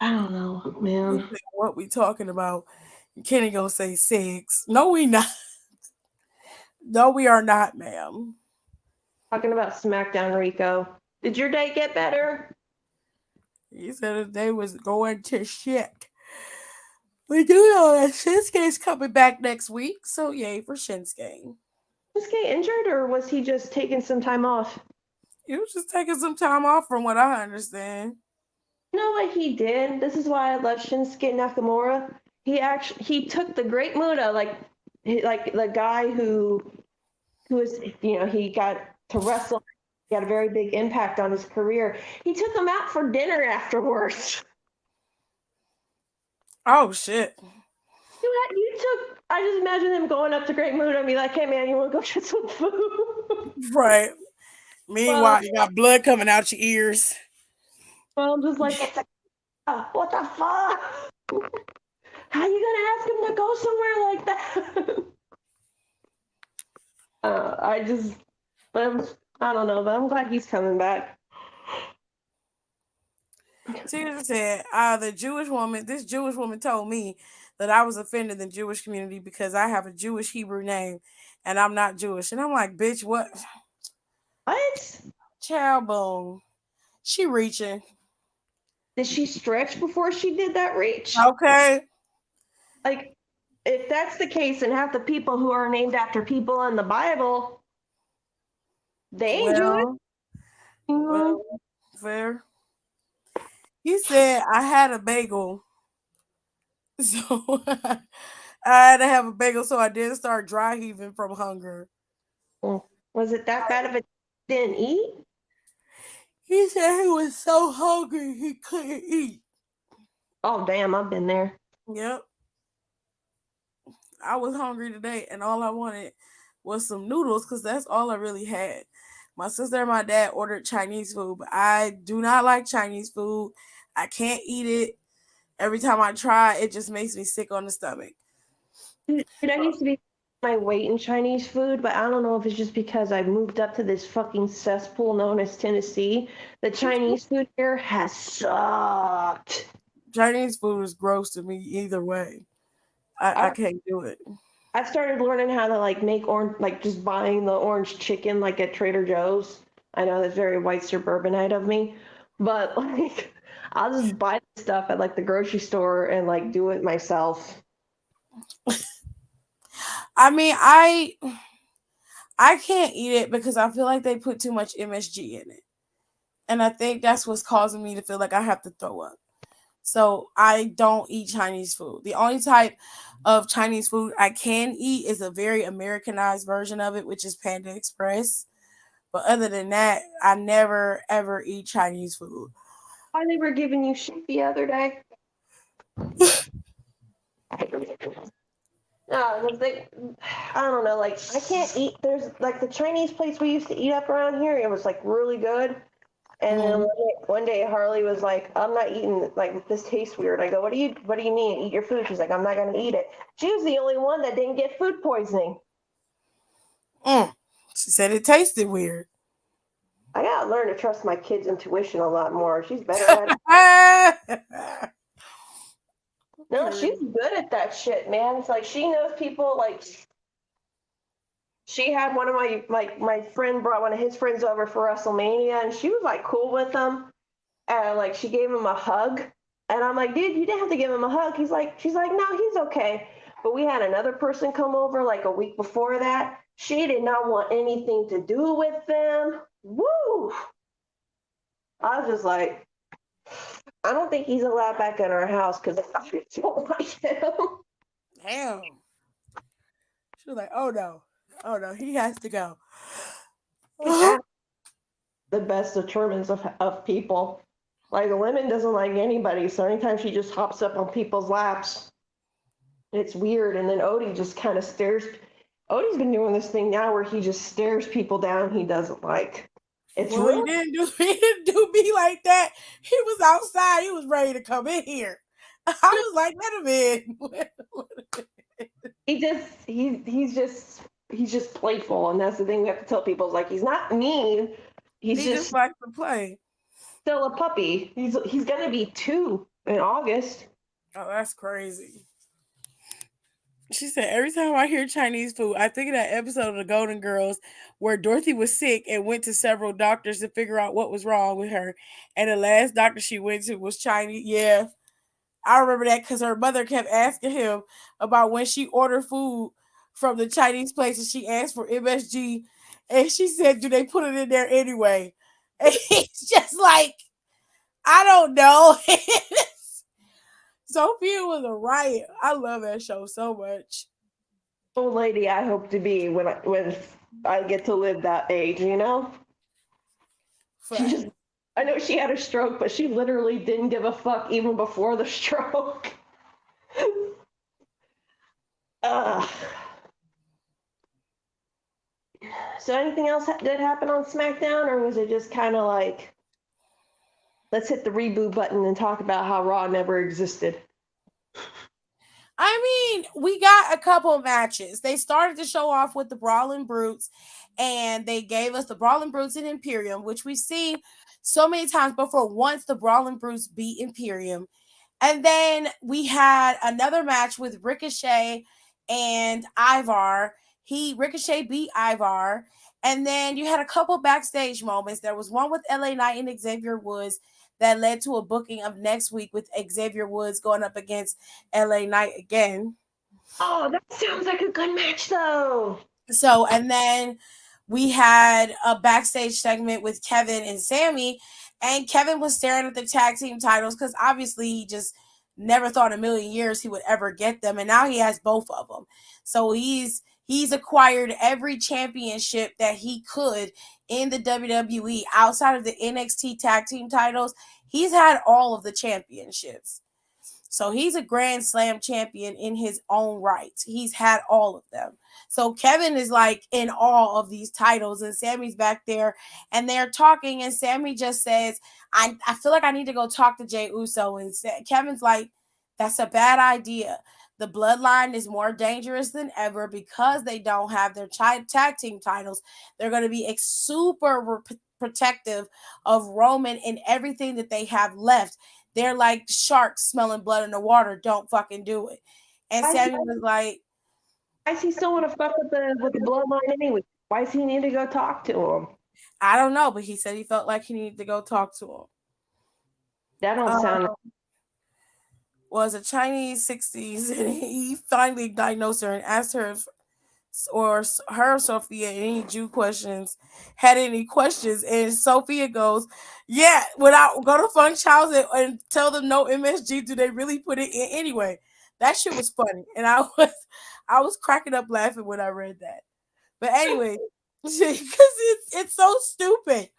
I don't know, man. What we talking about? Kenny gonna say sex. No, we not. No, we are not, ma'am. Talking about SmackDown, Rico. Did your day get better? He said they was going to shit. We do know that Shinsuke's coming back next week, so yay for Shinsuke. Was he injured or was he just taking some time off? He was just taking some time off, from what I understand. You know what he did? This is why I love Shinsuke Nakamura. He took the Great Muta, like the guy who was, he got to wrestle. He had a very big impact on his career. He took him out for dinner afterwards. Oh shit! I just imagine him going up to Great Muta and be like, "Hey man, you want to go get some food?" Right. Meanwhile, you got blood coming out your ears. Well, I'm just like, what the fuck? How you gonna ask him to go somewhere like that? I don't know, but I'm glad he's coming back. Teacher said, this Jewish woman told me that I was offending the Jewish community because I have a Jewish Hebrew name and I'm not Jewish. And I'm like, bitch, what? What? Child bone. She reaching. Did she stretch before she did that reach? Okay. Like, if that's the case, and half the people who are named after people in the Bible, they ain't Jewish. Well, fair. He said, I had a bagel. So I had to have a bagel so I didn't start dry heaving from hunger. Was it that bad of a didn't eat? He said he was so hungry he couldn't eat. Oh, damn, I've been there. Yep. I was hungry today and all I wanted was some noodles because that's all I really had. My sister and my dad ordered Chinese food, but I do not like Chinese food. I can't eat it. Every time I try, it just makes me sick on the stomach. Dude, I used to be my weight in Chinese food, but I don't know if it's just because I moved up to this fucking cesspool known as Tennessee. The Chinese food here has sucked. Chinese food is gross to me either way. I can't do it. I started learning how to make orange, just buying the orange chicken at Trader Joe's. I know that's very white suburbanite of me, but I'll just buy the stuff at the grocery store and do it myself. I mean, I can't eat it because I feel like they put too much MSG in it. And I think that's what's causing me to feel like I have to throw up. So I don't eat Chinese food. The only type of Chinese food I can eat is a very Americanized version of it, which is Panda Express. But other than that, I never ever eat Chinese food. Why they were giving you shit the other day? No, I don't know. I can't eat. There's the Chinese place we used to eat up around here. It was really good. And then one day Harley was like, "I'm not eating. This tastes weird." I go, "What do you mean? Eat your food." She's like, "I'm not gonna eat it." She was the only one that didn't get food poisoning. She said it tasted weird. I gotta learn to trust my kid's intuition a lot more. She's better at it. No, she's good at that shit, man. It's she knows people. She had one of my friend brought one of his friends over for WrestleMania, and she was cool with him, and she gave him a hug, and I'm like, dude, you didn't have to give him a hug. She's like, no, he's okay. But we had another person come over a week before that. She did not want anything to do with them. Woo! I was just like, I don't think he's allowed back in our house because I don't like him. Damn. She was like, oh no, he has to go. The best determinants of people. The women doesn't like anybody, so anytime she just hops up on people's laps. It's weird. And then Odie just kind of stares. Odie's been doing this thing now where he just stares people down he doesn't like. It's Well, real. he didn't do me like that. He was outside. He was ready to come in here. I was like, let him in. He's just playful, and that's the thing we have to tell people is like he's not mean. He's He just just likes to play. still a puppy. He's gonna be 2 in August. Oh, that's crazy. She said, every time I hear Chinese food, I think of that episode of the Golden Girls where Dorothy was sick and went to several doctors to figure out what was wrong with her. And the last doctor she went to was Chinese. Yeah, I remember that because her mother kept asking him about when she ordered food from the Chinese place and she asked for MSG. And she said, do they put it in there anyway? And he's just like, I don't know. Sophia was a riot. I love that show so much. Old lady I hope to be when I get to live that age, you know? I know she had a stroke, but she literally didn't give a fuck even before the stroke. So anything else did happen on SmackDown, or was it just kind of like, let's hit the reboot button and talk about how Raw never existed? I mean, we got a couple matches. They started the show off with the Brawling Brutes, and they gave us the Brawling Brutes and Imperium, which we've seen so many times before. Once the Brawling Brutes beat Imperium. And then we had another match with Ricochet and Ivar. Ricochet beat Ivar. And then you had a couple backstage moments. There was one with LA Knight and Xavier Woods that led to a booking of next week with Xavier Woods going up against LA Knight again. Oh, that sounds like a good match, though. So, and then we had a backstage segment with Kevin and Sammy, and Kevin was staring at the tag team titles because obviously he just never thought in a million years he would ever get them, and now he has both of them. So he's acquired every championship that he could in the WWE outside of the NXT tag team titles. He's had all of the championships. So he's a Grand Slam champion in his own right. He's had all of them. So Kevin is like in awe of these titles, and Sammy's back there and they're talking, and Sammy just says, I feel like I need to go talk to Jey Uso. And Kevin's like, that's a bad idea. The bloodline is more dangerous than ever because they don't have their tag team titles. They're going to be super protective of Roman and everything that they have left. They're like sharks smelling blood in the water. Don't fucking do it. And Sammy was like, why is he still want to fuck with the bloodline anyway? Why does he need to go talk to him? I don't know, but he said he felt like he needed to go talk to him. That don't sound. Was a Chinese 60s, and he finally diagnosed her and asked her Sophia any Jew questions, had any questions, and Sophia goes, yeah, without go to Funk House and tell them no MSG, do they really put it in anyway? That shit was funny, and I was cracking up laughing when I read that. But anyway, because it's so stupid.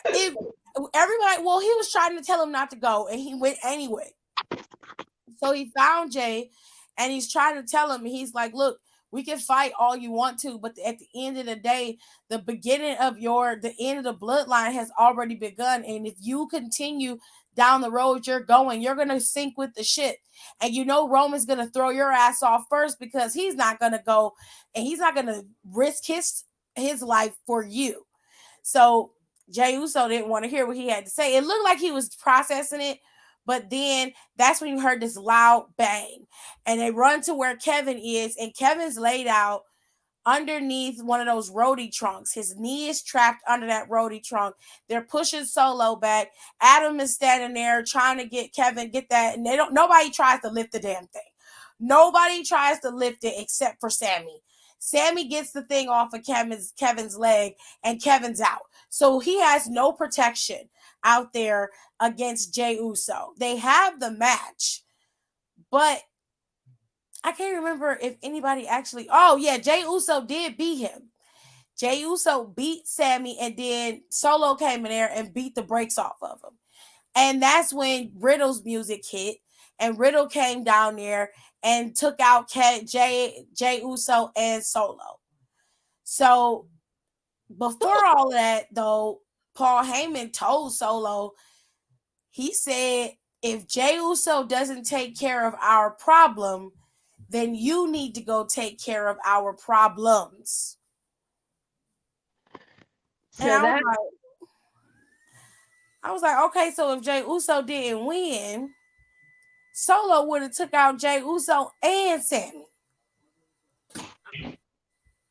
Everybody, well, he was trying to tell him not to go, and he went anyway. So he found Jay, and he's trying to tell him, he's like, look, we can fight all you want to, but at the end of the day, the end of the bloodline has already begun. And if you continue down the road you're going, you're going to sink with the ship. And you know Roman's going to throw your ass off first because he's not going to go and he's not going to risk his life for you. So Jey Uso didn't want to hear what he had to say. It looked like he was processing it, but then that's when you heard this loud bang. And they run to where Kevin is, and Kevin's laid out underneath one of those roadie trunks. His knee is trapped under that roadie trunk. They're pushing Solo back. Adam is standing there trying to get that, and nobody tries to lift the damn thing. Nobody tries to lift it except for Sammy. Sammy gets the thing off of Kevin's leg, and Kevin's out. So he has no protection out there against Jey Uso. They have the match, but I can't remember if anybody actually. Oh, yeah, Jey Uso did beat him. Jey Uso beat Sammy, and then Solo came in there and beat the brakes off of him. And that's when Riddle's music hit, and Riddle came down there, and took out Jay Uso and Solo. So before all of that, though, Paul Heyman told Solo, he said, if Jay Uso doesn't take care of our problem, then you need to go take care of our problems. So And that I was like, okay, so if Jay Uso didn't win, Solo would have took out Jay Uso and Sammy.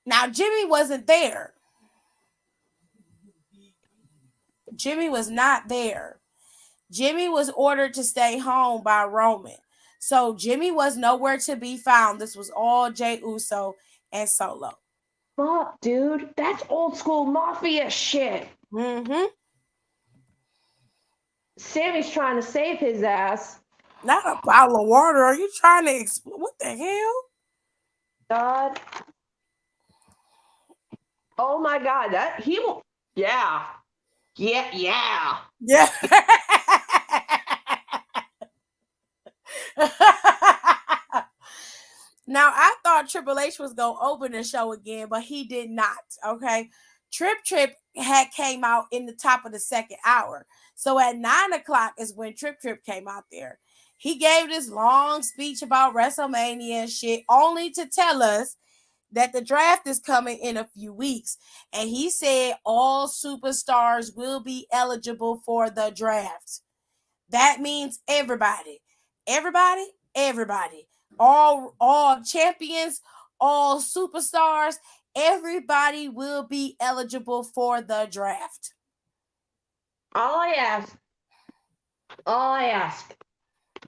Now, Jimmy wasn't there. Jimmy was not there. Jimmy was ordered to stay home by Roman. So Jimmy was nowhere to be found. This was all Jay Uso and Solo. fuck, dude. That's old school mafia shit. Mm-hmm. Sammy's trying to save his ass. Not a bottle of water. Are you trying to explode? What the hell? God. Oh my God. That he will. Yeah. Yeah. Yeah. Now, I thought Triple H was going to open the show again, but he did not, okay? Trip had came out in the top of the second hour. So at 9 o'clock is when Trip came out there. He gave this long speech about WrestleMania and shit, only to tell us that the draft is coming in a few weeks. And he said all superstars will be eligible for the draft. That means everybody. Everybody. All champions, all superstars, everybody will be eligible for the draft. All I ask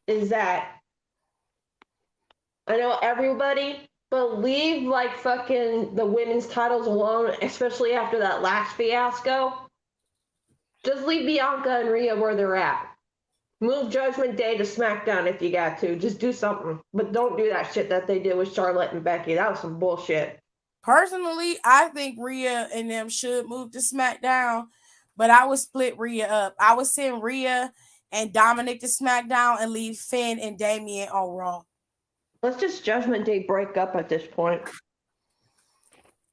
is that I know everybody, but leave like fucking the women's titles alone, especially after that last fiasco. Just leave Bianca and Rhea where they're at. Move Judgment Day to SmackDown if you got to. Just do something. But don't do that shit that they did with Charlotte and Becky. That was some bullshit. Personally, I think Rhea and them should move to SmackDown, but I would split Rhea up. I would send Rhea and Dominic to SmackDown and leave Finn and Damian on Raw. Let's just Judgment Day break up at this point.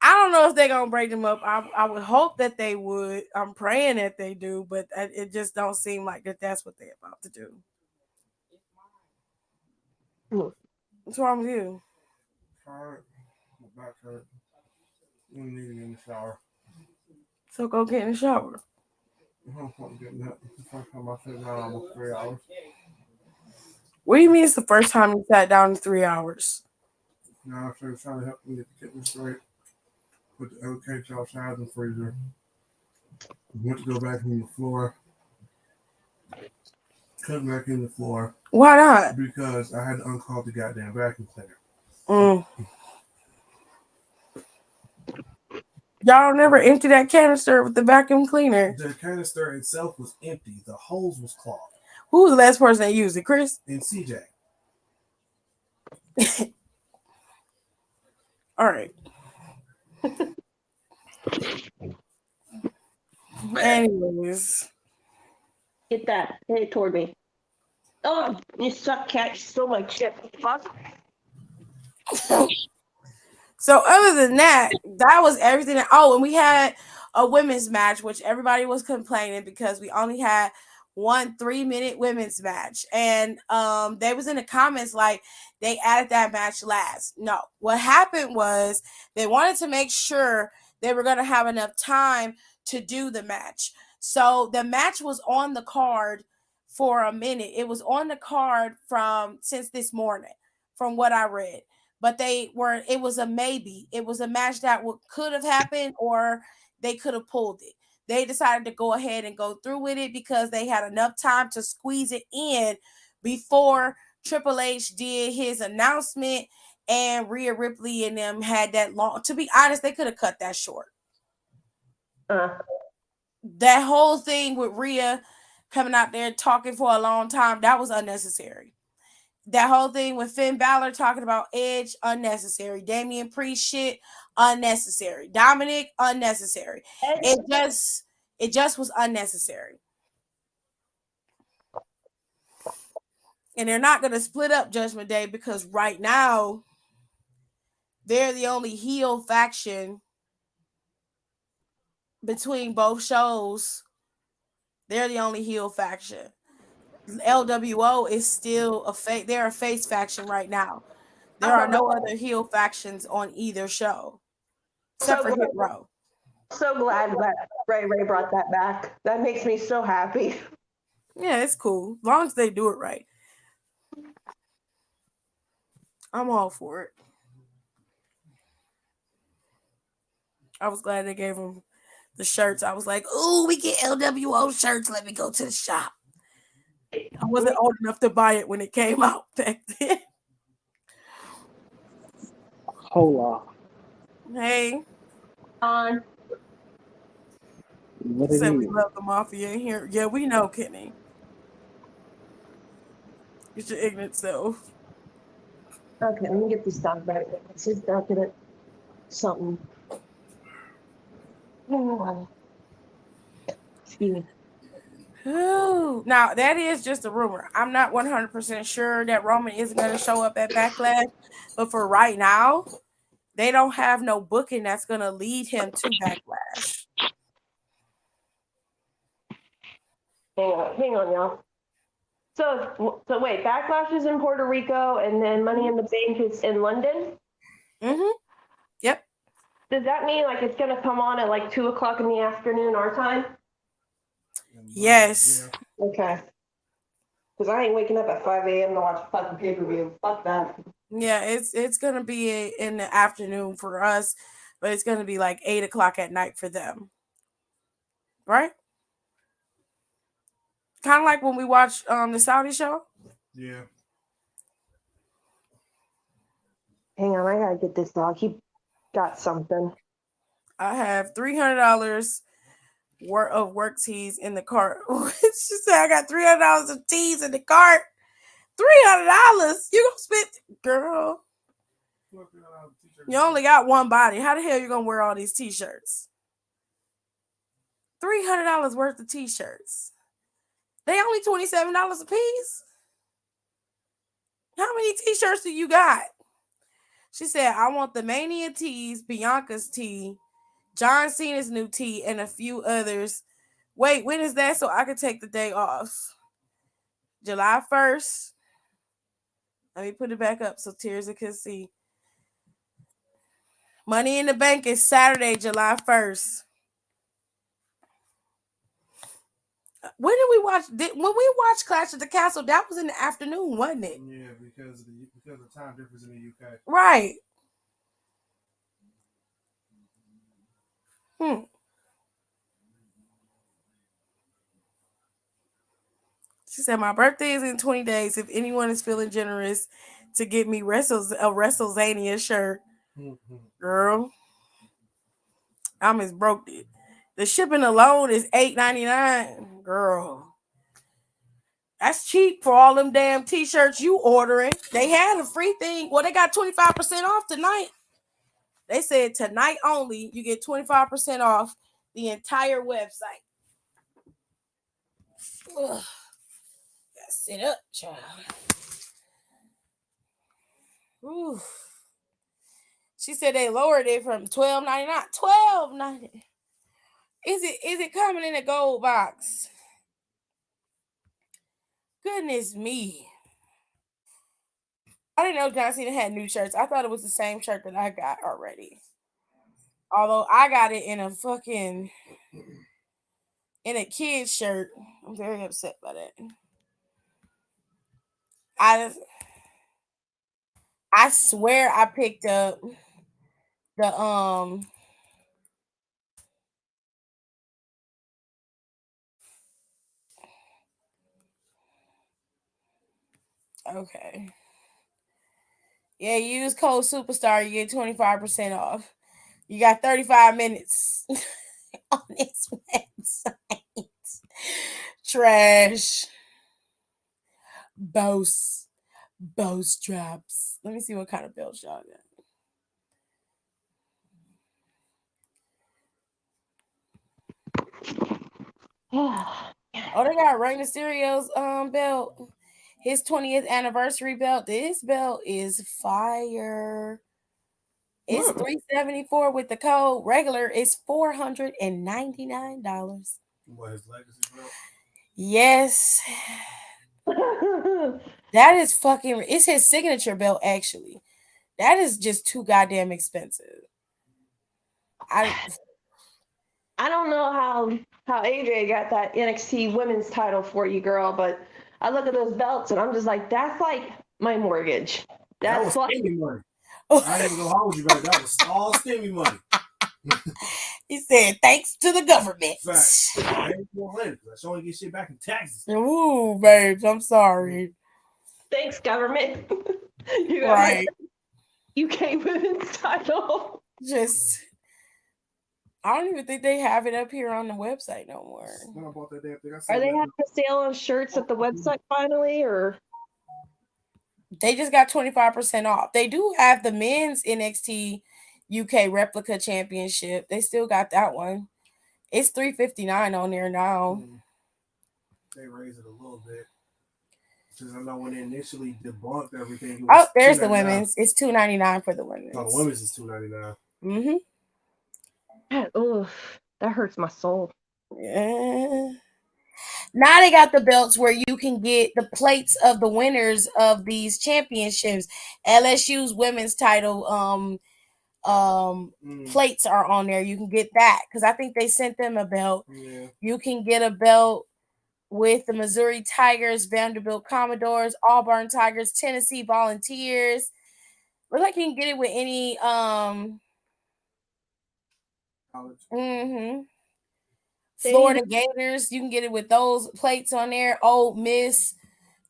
I don't know if they're going to break them up. I would hope that they would. I'm praying that they do, but it just don't seem like that's what they're about to do. What's wrong with you? Tired. My back hurt. I'm needing in the shower. So go get in the shower. I'm getting that. The first time I sat down almost 3 hours. What do you mean it's the first time you sat down in 3 hours? Now I'm trying to help me get the kitchen straight. Put the oatcakes outside in the freezer. Went to go back in the floor. Couldn't back in the floor. Why not? Because I had to unclog the goddamn vacuum cleaner. Y'all never empty that canister with the vacuum cleaner. The canister itself was empty. The hose was clogged. Who was the last person that used it, Chris? And CJ. All right. Anyways. Get that. Hit it toward me. Oh, you suck, cat. You stole my chip. Fuck. So other than that, that was everything. And we had a women's match, which everybody was complaining because we only had 1 3-minute women's match. And they was in the comments like they added that match last. No, what happened was they wanted to make sure they were going to have enough time to do the match. So the match was on the card for a minute. It was on the card since this morning, from what I read. But it was a maybe. It was a match that could have happened or they could have pulled it. They decided to go ahead and go through with it because they had enough time to squeeze it in before Triple H did his announcement and Rhea Ripley and them had that long. To be honest, they could have cut that short. That whole thing with Rhea coming out there talking for a long time, that was unnecessary. That whole thing with Finn Balor talking about Edge, unnecessary. Damian Priest shit, unnecessary. Dominic, unnecessary. It just was unnecessary. And they're not going to split up Judgment Day because right now they're the only heel faction between both shows. They're the only heel faction. LWO is still they're a face faction right now. There are no other heel factions on either show except for Hit Row. So glad that Ray brought that back. That makes me so happy. Yeah, it's cool. As long as they do it right. I'm all for it. I was glad they gave them the shirts. I was like, ooh, we get LWO shirts. Let me go to the shop. I wasn't old enough to buy it when it came out back then. Hola. Hey. On. What it Said we is? love the mafia in here. Yeah, we know, Kenny. It's your ignorant self. Okay, let me get this done right. Let's just get it something. Excuse me. Ooh. Now, that is just a rumor. I'm not 100% sure that Roman isn't going to show up at Backlash. But for right now, they don't have no booking that's going to lead him to Backlash. Hang on, y'all. So wait, Backlash is in Puerto Rico, and then Money in the Bank is in London. Mm-hmm. Yep. Does that mean like it's gonna come on at like 2:00 in the afternoon our time? Yes. Yeah. Okay. Because I ain't waking up at 5 a.m. to watch fucking pay-per-view. Fuck that. Yeah, it's gonna be in the afternoon for us, but it's gonna be like 8:00 at night for them. Right? Kind of like when we watched the Saudi show. Yeah. Hang on, I gotta get this dog. He got something. I have $300 worth of work tees in the cart. She said I got $300 of tees in the cart. $300? You gonna spend, girl? You only got one body. How the hell you gonna wear all these t-shirts? $300 worth of t-shirts. They only $27 a piece. How many t-shirts do you got? She said, I want the Mania tees, Bianca's tee, John Cena's new tee, and a few others. Wait, when is that so I can take the day off? July 1st. Let me put it back up so Tirza can see. Money in the Bank is Saturday, July 1st. When did we watch? When we watched Clash of the Castle, that was in the afternoon, wasn't it? Yeah, because of the time difference in the UK. Right. She said, my birthday is in 20 days. If anyone is feeling generous to get me a WrestleZania shirt, girl, I'm as broke. The shipping alone is $8.99. Girl, that's cheap for all them damn t-shirts you ordering. They had a free thing. Well, they got 25% off tonight. They said tonight only, you get 25% off the entire website. Ugh. Gotta sit up, child. Ooh. She said they lowered it from $12.99. $12.99. Is it coming in a gold box? Goodness me. I didn't know John Cena had new shirts. I thought it was the same shirt that I got already. Although I got it in a kid's shirt. I'm very upset by that. I swear I picked up the okay. Yeah, use code Superstar, you get 25% off. You got 35 minutes on this website. Trash. Bose drops. Let me see what kind of belts y'all got. Oh, they got Rey Mysterio's belt. His 20th anniversary belt. This belt is fire. It's $374 with the code. Regular is $499. What, his legacy belt? Yes. That is fucking. It's his signature belt, actually. That is just too goddamn expensive. I don't know how Adrian got that NXT women's title for you, girl, but I look at those belts and I'm just like, that's like my mortgage. That That's was like stimmy money. I ain't gonna hold you back. That was all stimmy money. He said, thanks to the government. Facts. I ain't gonna let it. That's only get shit back in taxes. Ooh, babes, I'm sorry. thanks, government. You got Right. my UK women's title. Just, I don't even think they have it up here on the website no more. When I bought that damn thing, I Are said they having a sale on shirts at the website finally, or? They just got 25% off. They do have the men's NXT UK replica championship. They still got that one. It's $359 on there now. They raised it a little bit. Because I know when they initially debunked everything. It was Oh, there's the $2.99. women's. It's $299 for the women's. No, the women's is $2.99. Oh, that hurts my soul. Yeah. Now they got the belts where you can get the plates of the winners of these championships. LSU's women's title plates are on there. You can get that because I think they sent them a belt. Yeah. You can get a belt with the Missouri Tigers, Vanderbilt Commodores, Auburn Tigers, Tennessee Volunteers. Look like you can get it with any college. Florida Gators. You can get it with those plates on there. Ole Miss,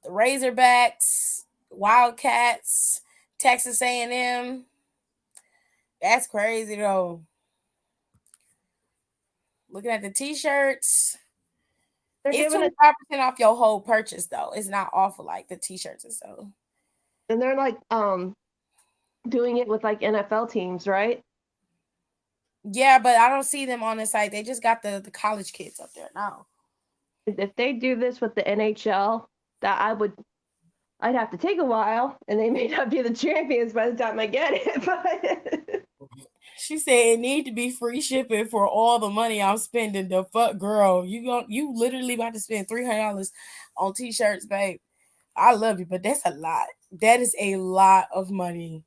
the Razorbacks, Wildcats, Texas A&M. That's crazy though. Looking at the t-shirts, it's 25% off your whole purchase though. It's not off of like the t-shirts and stuff. And they're like doing it with like NFL teams, right? Yeah, but I don't see them on the site. They just got the college kids up there now. If they do this with the NHL, I'd have to take a while, and they may not be the champions by the time I get it. But she said it need to be free shipping for all the money I'm spending. The fuck, girl, you literally about to spend $300 on t-shirts, babe. I love you, but that's a lot. That is a lot of money.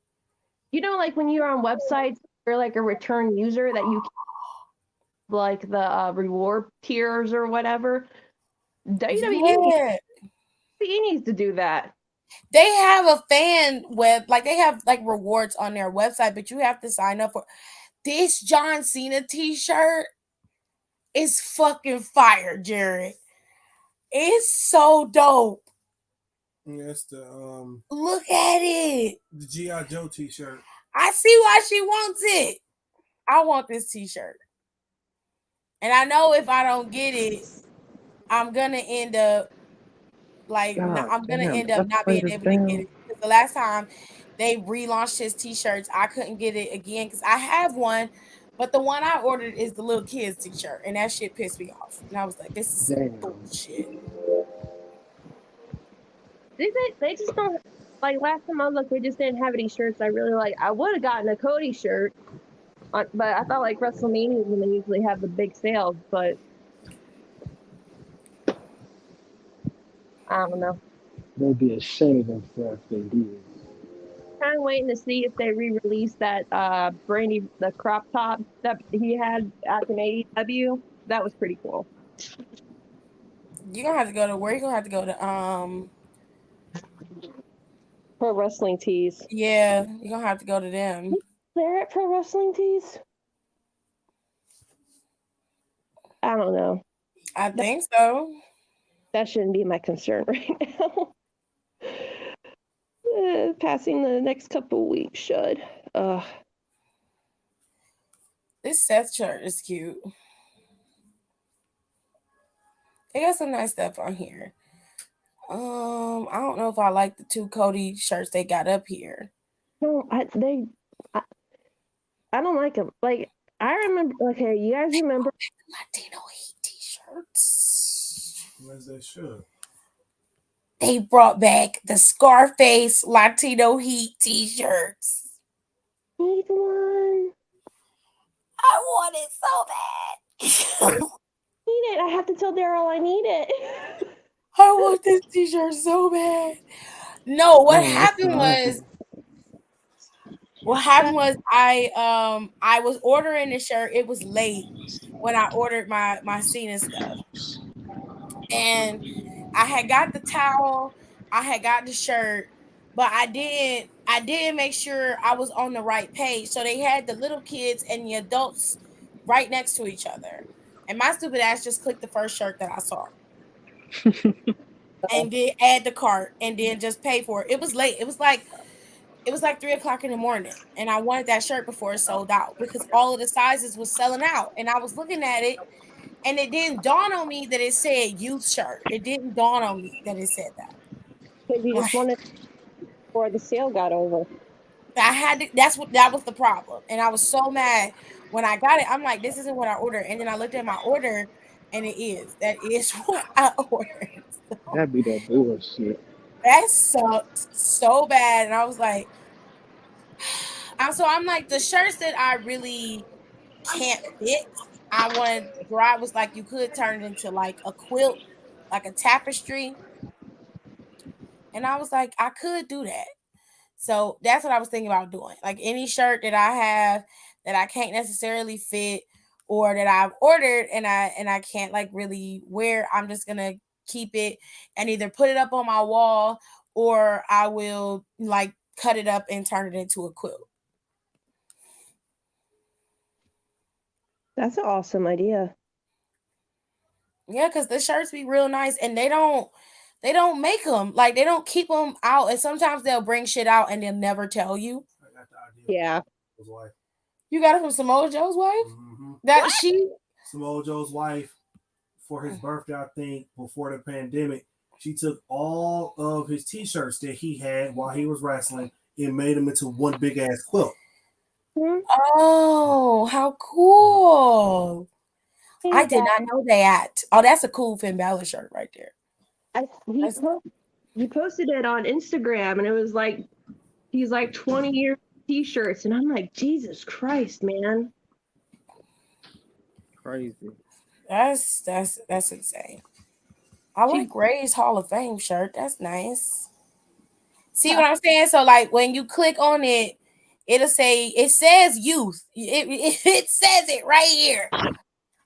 You know, like when you're on websites, you're like a return user that you like the reward tiers or whatever. WWE needs to do that. They have a fan web, like they have like rewards on their website, but you have to sign up for this John Cena t-shirt. Is fucking fire, Jared. It's so dope. Yeah, it's the look at it. The G.I. Joe t-shirt. I see why she wants it. I want this t-shirt. And I know if I don't get it, I'm gonna end up like not being able to get it. Because the last time they relaunched his t-shirts, I couldn't get it again because I have one, but the one I ordered is the little kids t-shirt, and that shit pissed me off. And I was like, this is some bullshit. They just don't like. Last time I looked, they just didn't have any shirts I really like. I would have gotten a Cody shirt, but I thought like WrestleMania is when they usually have the big sales, but I don't know. They'd be ashamed of themselves if they did. Kind of waiting to see if they re-release that Brandy the crop top that he had at an AEW. That was pretty cool. You're gonna have to go to where? You're gonna have to go to Pro Wrestling Tees. Yeah, you're gonna have to go to them. They're at Pro Wrestling Tees? I don't know. I think so. That shouldn't be my concern right now. Passing the next couple weeks should. This Seth shirt is cute. They got some nice stuff on here. I don't know if I like the two Cody shirts they got up here. No, I don't like them. Like I remember. Okay, you guys remember Latino Heat t-shirts? As they should. they brought back the Scarface Latino Heat t-shirts. Need one. I want it so bad. Need it. I have to tell Daryl I need it. I want this t-shirt so bad. No, what Oh, that's happened awesome. was I was ordering the shirt. It was late when I ordered my Cena stuff. And I had got the towel, I had got the shirt, but I didn't make sure I was on the right page. So they had the little kids and the adults right next to each other. And my stupid ass just clicked the first shirt that I saw. And then add the cart and then just pay for it. It was late. It was like 3 o'clock in the morning. And I wanted that shirt before it sold out because all of the sizes was selling out. And I was looking at it and it didn't dawn on me that it said youth shirt. It didn't dawn on me that it said that. Because you just wanted before the sale got over. That was the problem. And I was so mad when I got it. I'm like, this isn't what I ordered. And then I looked at my order and it is. That is what I ordered. That'd be that bullshit. That sucked so bad. And I was like, I'm like, the shirts that I really can't fit, I wanted Gerard was like, you could turn it into like a quilt, like a tapestry. And I was like, I could do that. So that's what I was thinking about doing. Like any shirt that I have that I can't necessarily fit or that I've ordered and I can't like really wear, I'm just gonna keep it and either put it up on my wall or I will like cut it up and turn it into a quilt. That's an awesome idea. Yeah, because the shirts be real nice and they don't make them like they don't keep them out and sometimes they'll bring shit out and they'll never tell you. I got the idea. Yeah. His wife. You got it from Samoa Joe's wife? Mm-hmm. That she Samoa Joe's wife, for his birthday, I think, before the pandemic, she took all of his t-shirts that he had while he was wrestling and made them into one big ass quilt. Oh, how cool. I did not know that. Oh, that's a cool Finn Balor shirt right there. He posted it on Instagram and it was like he's like 20 year t-shirts and I'm like, Jesus Christ, man. Crazy. That's insane. I like Ray's Hall of Fame shirt. That's nice. See what I'm saying? So like when you click on it, it'll say it says youth. It says it right here.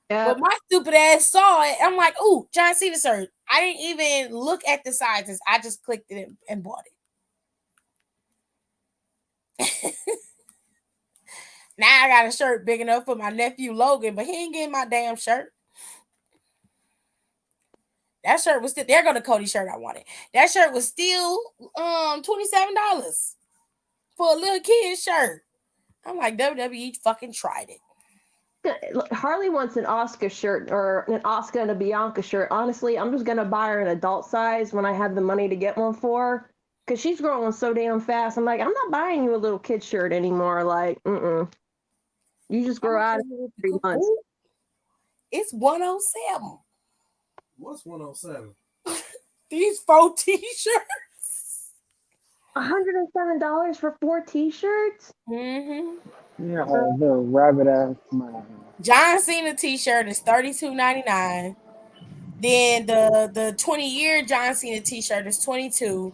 Yeah. But my stupid ass saw it. I'm like, ooh, John Cena shirt. I didn't even look at the sizes. I just clicked it and bought it. Now I got a shirt big enough for my nephew Logan, but he ain't getting my damn shirt. That shirt was still there. Go to Cody's shirt I wanted. That shirt was still $27 for a little kid's shirt. I'm like, WWE fucking tried it. Harley wants an Oscar shirt or an Oscar and a Bianca shirt. Honestly, I'm just gonna buy her an adult size when I have the money to get one for her. Cause she's growing so damn fast. I'm like, I'm not buying you a little kid shirt anymore. Like, you just grow out of 3 months. It's 107. What's 107? These 4 t-shirts. $107 for 4 t-shirts? Mm-hmm. Yeah, the rabbit ass man. John Cena t-shirt is $32.99. Then the 20-year John Cena t-shirt is $22.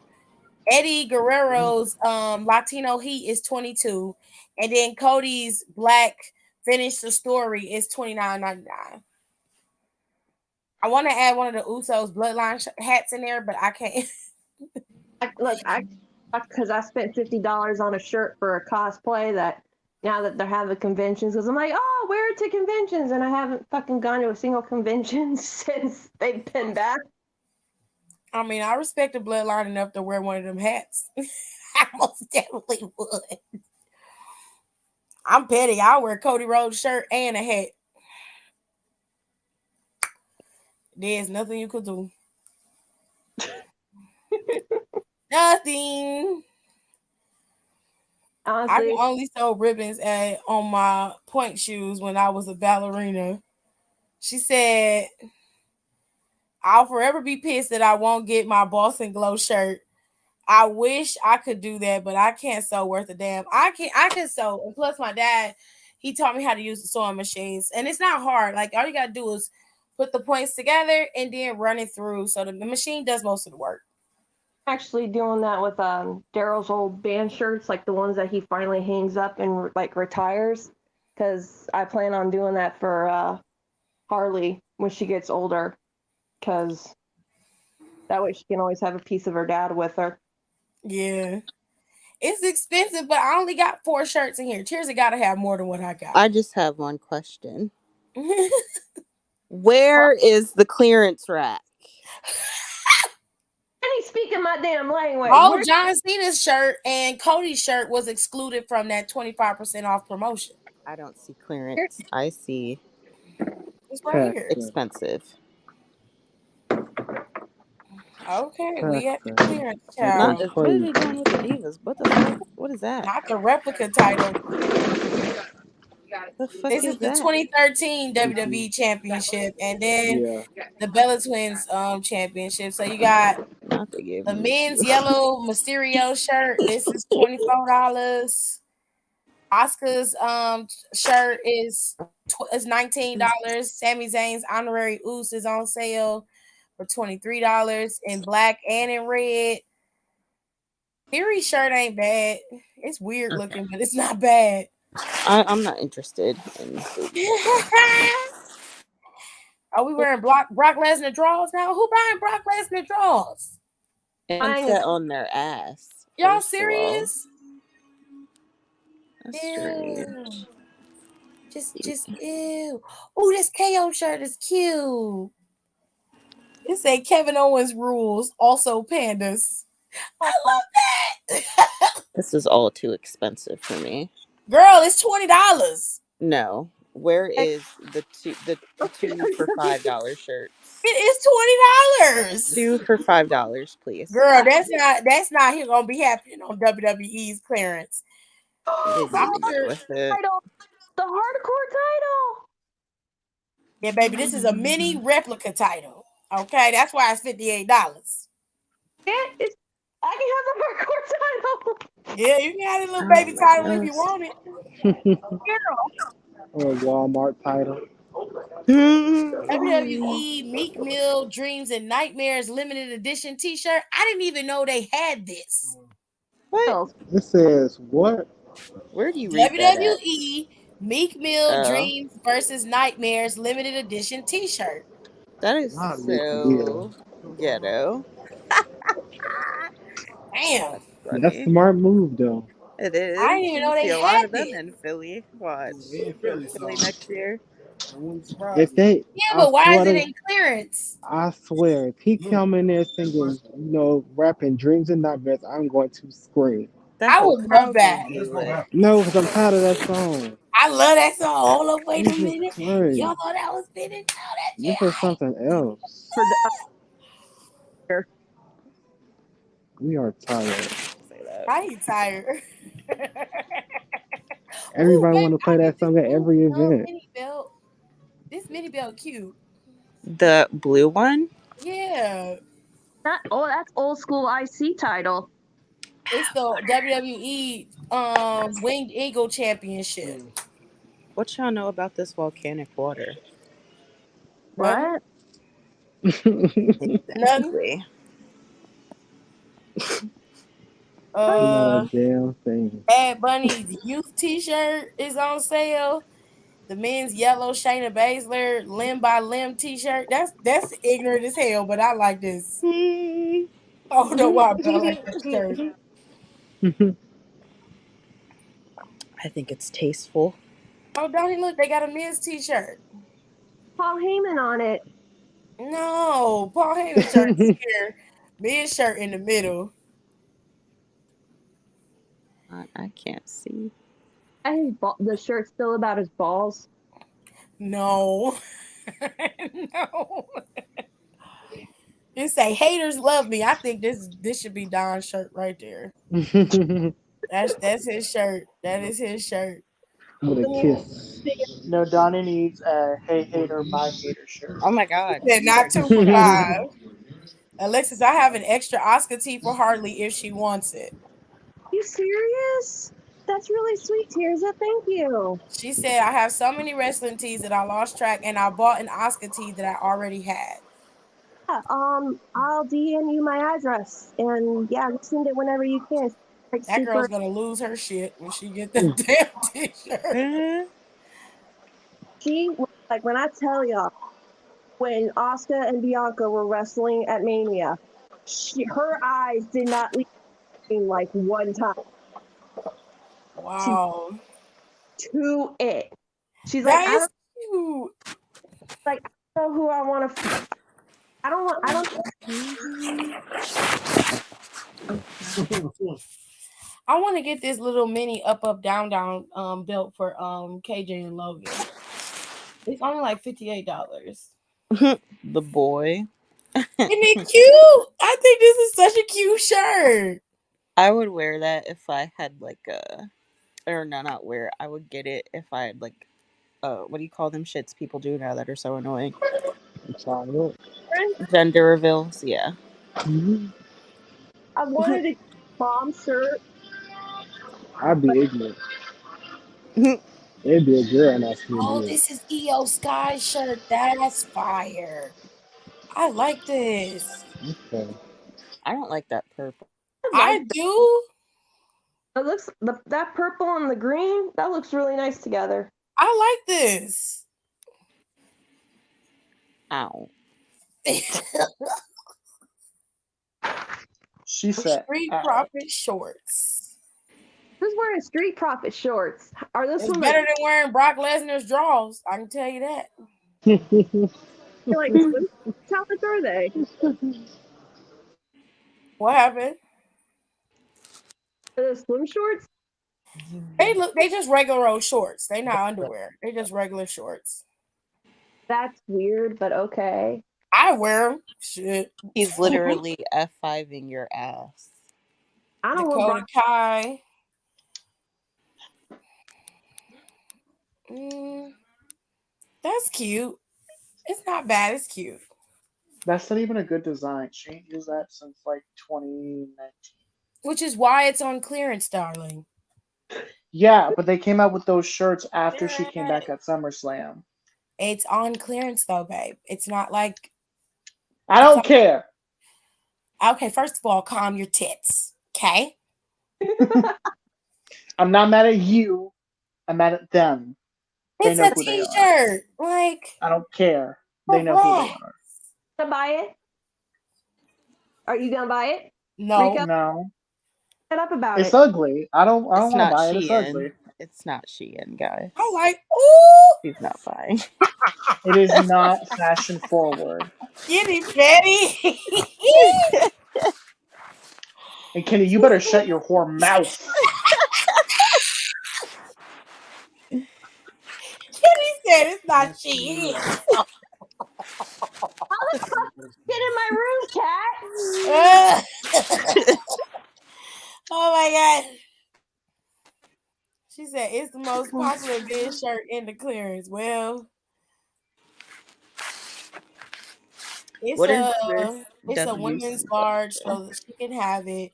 Eddie Guerrero's Latino Heat is $22. And then Cody's Black Finish the Story is $29.99. I want to add one of the Usos Bloodline hats in there, but I can't. Because I spent $50 on a shirt for a cosplay that now that they're having conventions, because I'm like, oh, wear it to conventions, and I haven't fucking gone to a single convention since they've been back. I mean, I respect the Bloodline enough to wear one of them hats. I most definitely would. I'm petty. I'll wear Cody Rhodes shirt and a hat. There's nothing you could do. Nothing. Honestly, I only sold ribbons on my point shoes when I was a ballerina. She said, I'll forever be pissed that I won't get my Boss and Glow shirt. I wish I could do that, but I can't sew worth a damn. I can sew. And plus my dad, he taught me how to use the sewing machines. And it's not hard. Like all you gotta do is put the points together and then run it through. So the machine does most of the work. Actually doing that with Daryl's old band shirts, like the ones that he finally hangs up and like retires. Because I plan on doing that for Harley when she gets older. Because that way she can always have a piece of her dad with her. Yeah. It's expensive, but I only got 4 shirts in here. Cheers, got to have more than what I got. I just have one question. Where is the clearance rack? And he's speaking my damn language. Oh, John Cena's shirt and Cody's shirt was excluded from that 25% off promotion. I don't see clearance. I see It's right here. expensive. Okay, we at the clearance Not, child. what are they doing with the Divas? What the fuck? What is that? Not the replica title. The fuck This is the 2013 WWE Championship, and then the Bella Twins Championship. So you got the men's yellow Mysterio shirt. This is $24. Oscar's shirt is $19. Sami Zayn's honorary Oos is on sale for $23 in black and in red. Theory's shirt ain't bad. It's weird looking, but it's not bad. I'm not interested in. Are we wearing Brock Lesnar drawers now? Who buying Brock Lesnar drawers? And set on their ass. Y'all serious? That's strange. Just ew. Oh, this KO shirt is cute. It say Kevin Owens rules, also pandas. I love that. This is all too expensive for me. Girl, it's $20. No. Where is the two for $5 shirts? It is $20. 2 for $5, please. Girl, that's not here gonna be happening on WWE's clearance. With it. The hardcore title. Yeah, baby, this is a mini replica title. Okay, that's why it's $58. Yeah, I can have the hardcore title. Yeah, you can have a little baby title if you want it. Or a Walmart title. WWE Meek Mill Dreams and Nightmares limited edition t-shirt. I didn't even know they had this. What? This says what? Where do you read WWE Meek Mill Dreams versus Nightmares limited edition t-shirt. That is so ghetto. Damn. That's a smart move though. It is. I didn't even know they see a had lot of them it. in Philly. Watch. Yeah, Philly next year. If they, but why is it in clearance? I swear, if he come in there singing, rapping dreams and nightmares, I'm going to scream. I would love that. No, because I'm tired of that song. I love that song. Hold up, wait a Jesus minute. Christ. Y'all thought that was spinning? This is something else. We are tired. I ain't tired. Everybody want to play that song at every event. Mini belt. This mini belt cute. The blue one? Yeah. That's old school IC title. It's the WWE Winged Eagle Championship. What y'all know about this volcanic water? What? Exactly. Not a damn thing. Bad Bunny's youth t-shirt is on sale. The men's yellow Shayna Baszler limb by limb t-shirt. That's ignorant as hell, but I like this. I don't know why, but I like that shirt. I think it's tasteful. Oh, Donnie, look, they got a men's t-shirt. Paul Heyman on it. No, Paul Heyman shirt is here. Men's shirt in the middle. I can't see. The shirt's still about his balls. No. No. It say haters love me. I think this should be Don's shirt right there. That's his shirt. That is his shirt. with a kiss. No, Donnie needs a hey hater, bye hater shirt. Oh my god. Said not 2 for $5. Alexis, I have an extra Oscar tee for Harley if she wants it. You serious? That's really sweet, Tirza. Thank you. She said, I have so many wrestling tees that I lost track, and I bought an Oscar tee that I already had. Yeah, I'll DM you my address, and yeah, send it whenever you can. Like, That super. girl's gonna lose her shit when she get that damn t-shirt. She, like, when I tell y'all, when Asuka and Bianca were wrestling at Mania, her eyes did not leave me like one time. Wow. To it. She's That like, is cute. I don't know who I want to. I want to get this little mini up down belt for KJ and Logan. It's only like $58. The boy. Isn't it cute? I think this is such a cute shirt. I would wear that if I had like not wear. I would get it if I had like what do you call them shits people do now that are so annoying? Gender reveals, yeah. Mm-hmm. I wanted a mom shirt. I'd be ignorant. It'd be a girl, and that's me. Oh, this is EO Sky shirt. That's fire. I like this. Okay. I don't like that purple. I do. It looks that purple and the green. That looks really nice together. I like this. Ow. She said Street Profit shorts. Who's wearing Street Profit shorts? Are those it's better than wearing Brock Lesnar's drawers? I can tell you that. Like, how much are they? What happened? Are those swim shorts? They just regular old shorts. They not underwear. They just regular shorts. That's weird, but okay. I wear them. Shit. He's literally F5ing your ass. I don't Dakota want Kai. That's cute. It's not bad. It's cute. That's not even a good design. She ain't used that since like 2019. Which is why it's on clearance, darling. Yeah, but they came out with those shirts after she came back at SummerSlam. It's on clearance though, babe. It's not like I don't care. Okay, first of all, calm your tits. Okay? I'm not mad at you. I'm mad at them. They It's know a who they t-shirt. Like I don't care. They know who they are. to buy it. Are you gonna buy it? no. Rico? No. Shut up about It's it. ugly. I don't want to not buy it. It's Shein. ugly. It's not Shein, guys. I like, ooh, He's not buying. It is not fashion forward. get it, Betty. And Kenny, you better shut your whore mouth. Kenny said it's not she. Get in my room, cat. Oh my god. She said it's the most popular men's shirt in the clearance. Well, it's What is it's a WC? women's large so that she can have it.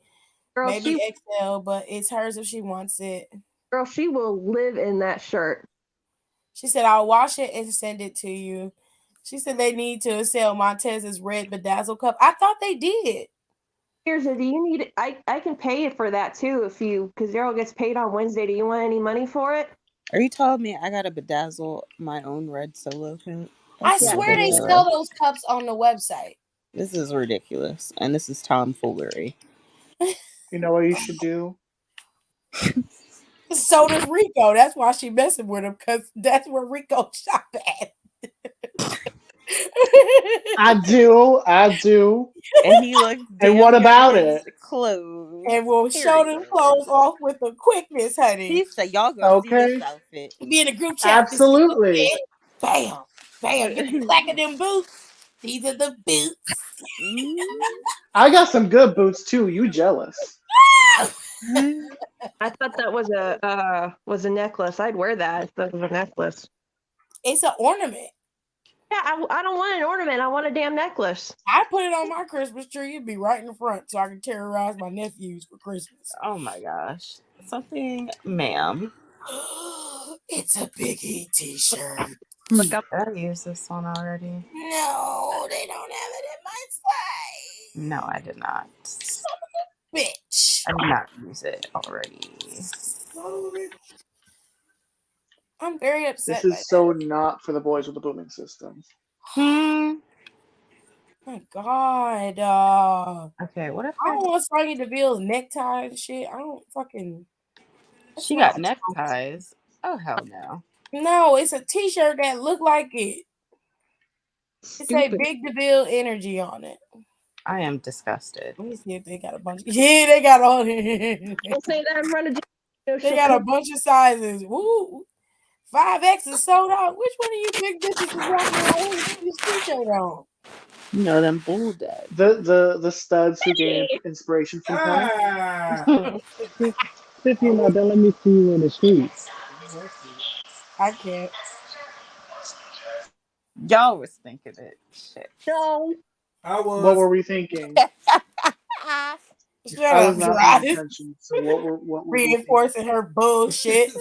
Girl, Maybe XL, but it's hers if she wants it. Girl, she will live in that shirt. She said, I'll wash it and send it to you. She said they need to sell Montez's red bedazzle cup. I thought they did. Here's do you need it? I can pay it for that too because Daryl gets paid on Wednesday. Do you want any money for it? Are you telling me I gotta bedazzle my own red solo cup? I swear they sell those cups on the website. This is ridiculous. And this is tomfoolery. You know what you should do? So does Rico. That's why she messing with him, because that's where Rico shop at. I do. And he looks And what about it? Clothes. And we'll show them clothes off with the quickness, honey. He said, y'all go see this outfit. Be in a group chat. Absolutely. Bam. Bam. Get the clack of them boots. These are the boots. I got some good boots too. You jealous? I thought that was a necklace. I'd wear that if that was a necklace. It's an ornament. Yeah, I don't want an ornament. I want a damn necklace. I put it on my Christmas tree. It'd be right in the front so I can terrorize my nephews for Christmas. Oh my gosh. Something, ma'am. It's a Big E t-shirt. Look up. I used this one already. No, they don't have it in my size. No, I did not. Bitch. I did not use it already. I'm very upset. This is so not for the boys with the booming system. Oh my God. Okay, what if I don't want Sonya Deville's necktie and shit. I don't fucking. she got neckties? Oh, hell no. No, it's a t-shirt that look like it. It say Big DeVille energy on it. I am disgusted. Let me see if they got a bunch. Yeah, they got all. Don't say that in front of They got a bunch of sizes. Woo. 5X is sold out. Which one of you big bitches is walking around with this t-shirt on? You know them bulldogs. The studs who gained inspiration from porn. 50 now, don't let me see you in the streets. I can't. Y'all was thinking it. Shit. No. What were we thinking? I was not paying attention. So what were reinforcing her bullshit?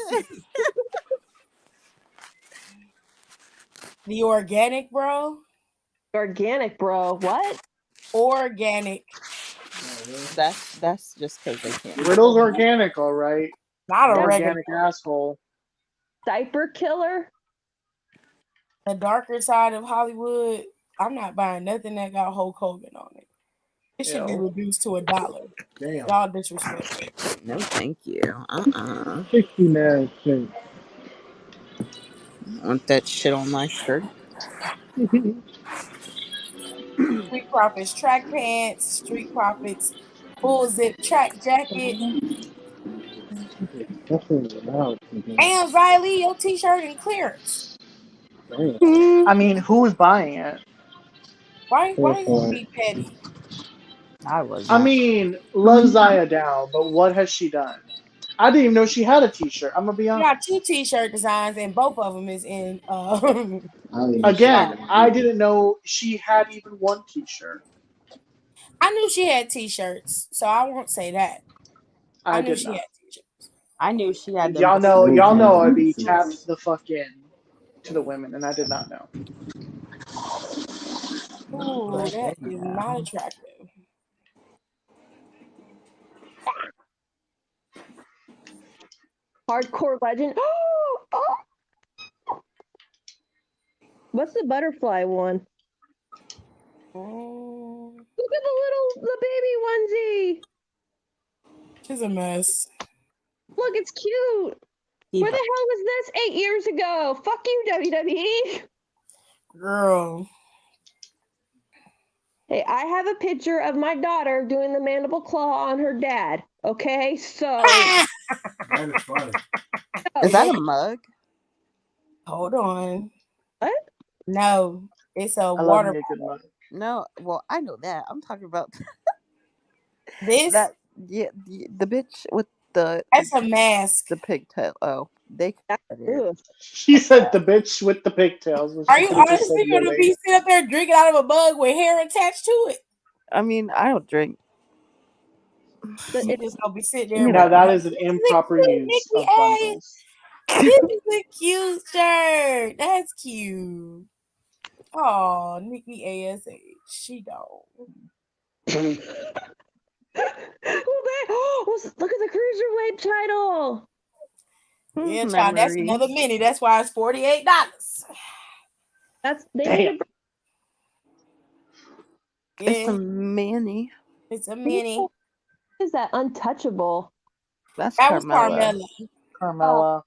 The organic, bro. Organic, bro. What? Organic. That's just because they can't. Riddle's organic, all right. Not a organic asshole. Diaper killer. The darker side of Hollywood. I'm not buying nothing that got Hulk Hogan on it. It should be reduced to $1. Damn. Y'all disrespect. No, thank you. 69 cents. I want that shit on my shirt. Street Profits track pants, Street Profits full zip track jacket. And Riley, your t-shirt in clearance. I mean, who's buying it? Why you be petty? I was. I mean, love Zaya down, but what has she done? I didn't even know she had a t-shirt. I'm gonna be honest. You got 2 t-shirt designs and both of them is in Again, I didn't know she had even one t-shirt. I knew she had t-shirts, so I won't say that. I knew did she not. had t-shirts. I knew she had them. Y'all know I'd be tapped the fuck in to the women, and I did not know. Ooh, that is not attractive. Hardcore legend. Oh! What's the butterfly one? Look at the baby onesie. She's a mess. Look, it's cute. Where the hell was this 8 years ago? Fuck you, WWE. Girl. Hey, I have a picture of my daughter doing the mandible claw on her dad. Okay, so. That is funny. Is that a mug? Hold on. What? No, it's a I water love me a good mug. No, well, I know that. I'm talking about this. The bitch with the. That's a mask. The pigtail. Oh, they. She said the bitch with the pigtails. Are you honestly going to be sitting up there drinking out of a mug with hair attached to it? I mean, I don't drink. You just gonna be sitting there. Now that is an improper use of bundles. This is a cute shirt. That's cute. Oh, Nikki ASH. She don't. Look at the cruiserweight title. Yeah, child, that's another mini. That's why it's $48. That's damn. Yeah. It's a mini. It's a mini. What is that? Untouchable. That was Carmella. Carmella.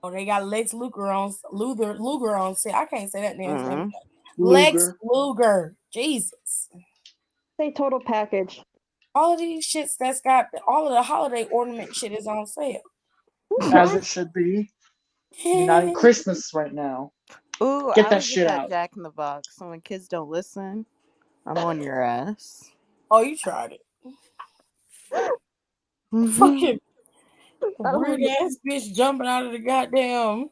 Oh, they got Lex Luger on Luger on set. I can't say that name. Mm-hmm. Lex Luger. Jesus. Say total package. All of these shits that's got all of the holiday ornament shit is on sale. As it should be. You're not in Christmas right now. Ooh, get that shit that out. Jack in the Box. So when kids don't listen, I'm on your ass. Oh, you tried it. Fucking Oh my weird ass bitch jumping out of the goddamn.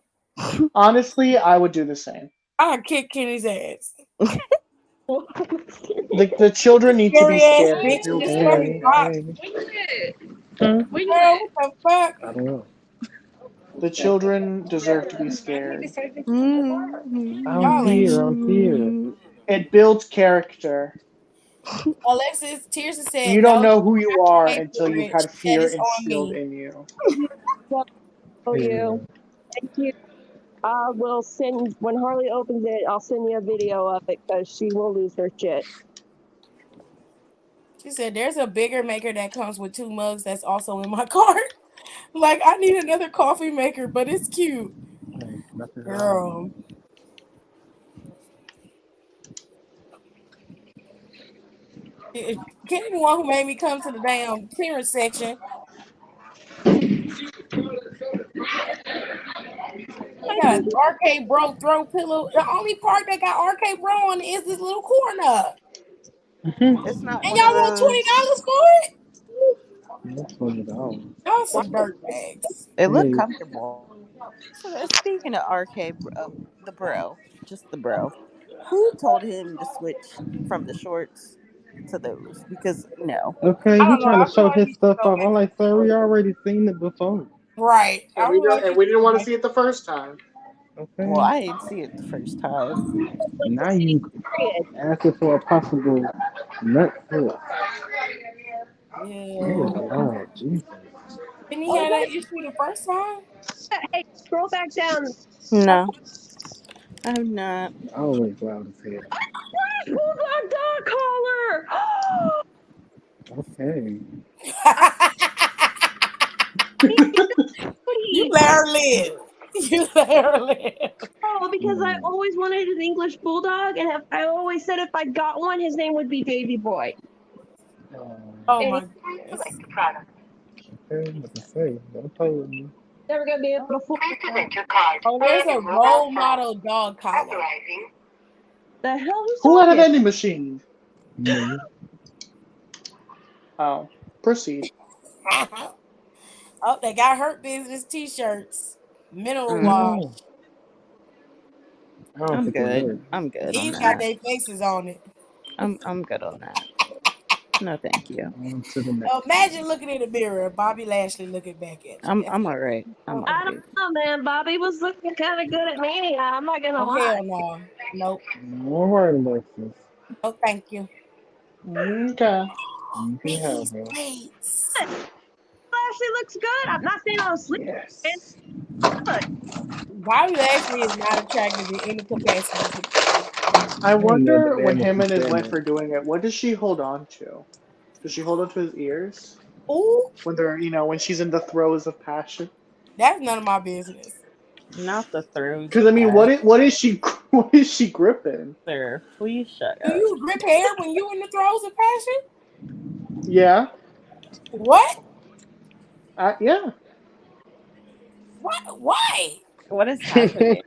Honestly, I would do the same. I'd kick Kenny's ass. God. The children need to be Scary ass scared. bitch. They're Just very- fucking pop. Hmm? Girl, what the fuck? I don't know. The children deserve to be scared. Y'all ain't shit. I'm here. It builds character. Alexis Tearsa said You don't no. know who you are Pay until for you've it. She had said fear it's on instilled me. in you. For you. Thank you. I will send when Harley opens it. I'll send you a video of it because she will lose her shit. She said there's a bigger maker that comes with 2 mugs that's also in my cart. Like I need another coffee maker, but it's cute. Nothing Girl. Kenny the one who made me come to the damn clearance section. They got an arcade bro throw pillow. The only part that got arcade bro on it is this little corner. It's not And one of y'all want those. $20 for it? That's $20. Y'all some dirt bags. It looked Hey, comfortable. So speaking of arcade, the bro, just the bro, who told him to switch from the shorts to those? Because no, okay, I he don't know. trying I to feel show like his he should stuff go off. back I'm to like, the sir, we shorts. already seen it before. Right. And I we feel don't like and he we should didn't go want to back. see it the first time. well, Okay. I didn't see it the first time. Now you asking for a possible nut flip. Yeah. Oh God, Jesus. Didn't he Oh, have what? that issue the first time? Hey, scroll back down. No, I'm not. Always loud as hell. Bulldog dog collar. Okay. You let her live. You let her live. Oh, because I always wanted an English bulldog, and I always said if I got one, his name would be Baby Boy. Oh And my he's goodness. Okay, what to say? Don't play with me. never gonna be able to afford it. Oh, there's a role model dog collar. The hell who's Who had a talking? vending machine? Me. Oh, proceed. Oh, they got Hurt Business t-shirts. Mineral wash. No, I don't I'm think it good. works. I'm good on These got that. their faces on it. I'm good on that. No, thank you. On to the next. Imagine looking in the mirror and Bobby Lashley looking back at you. I'm all right. I'm all I right. don't know, man. Bobby was looking kind of good at me. I'm not gonna Oh, lie. hell no. Nope. All right, Alexis. Oh, thank you. Okay. You can These have her. plates. Ashley looks good. I'm not saying I was sleeping. Yes. Look, Bobby Lashley is not attractive in any capacity to me. I I ain't never wonder been when able him to and his stand wife it. are doing it, what does she hold on to? Does she hold on to his ears Ooh, when they're, when she's in the throes of passion? that's none of my business. Not the throws Because I of mean, that. what is she what is she gripping? Sir, please shut Do up. you grip hair when you in the throes of passion? Yeah, What? yeah. What? Why? What is happening?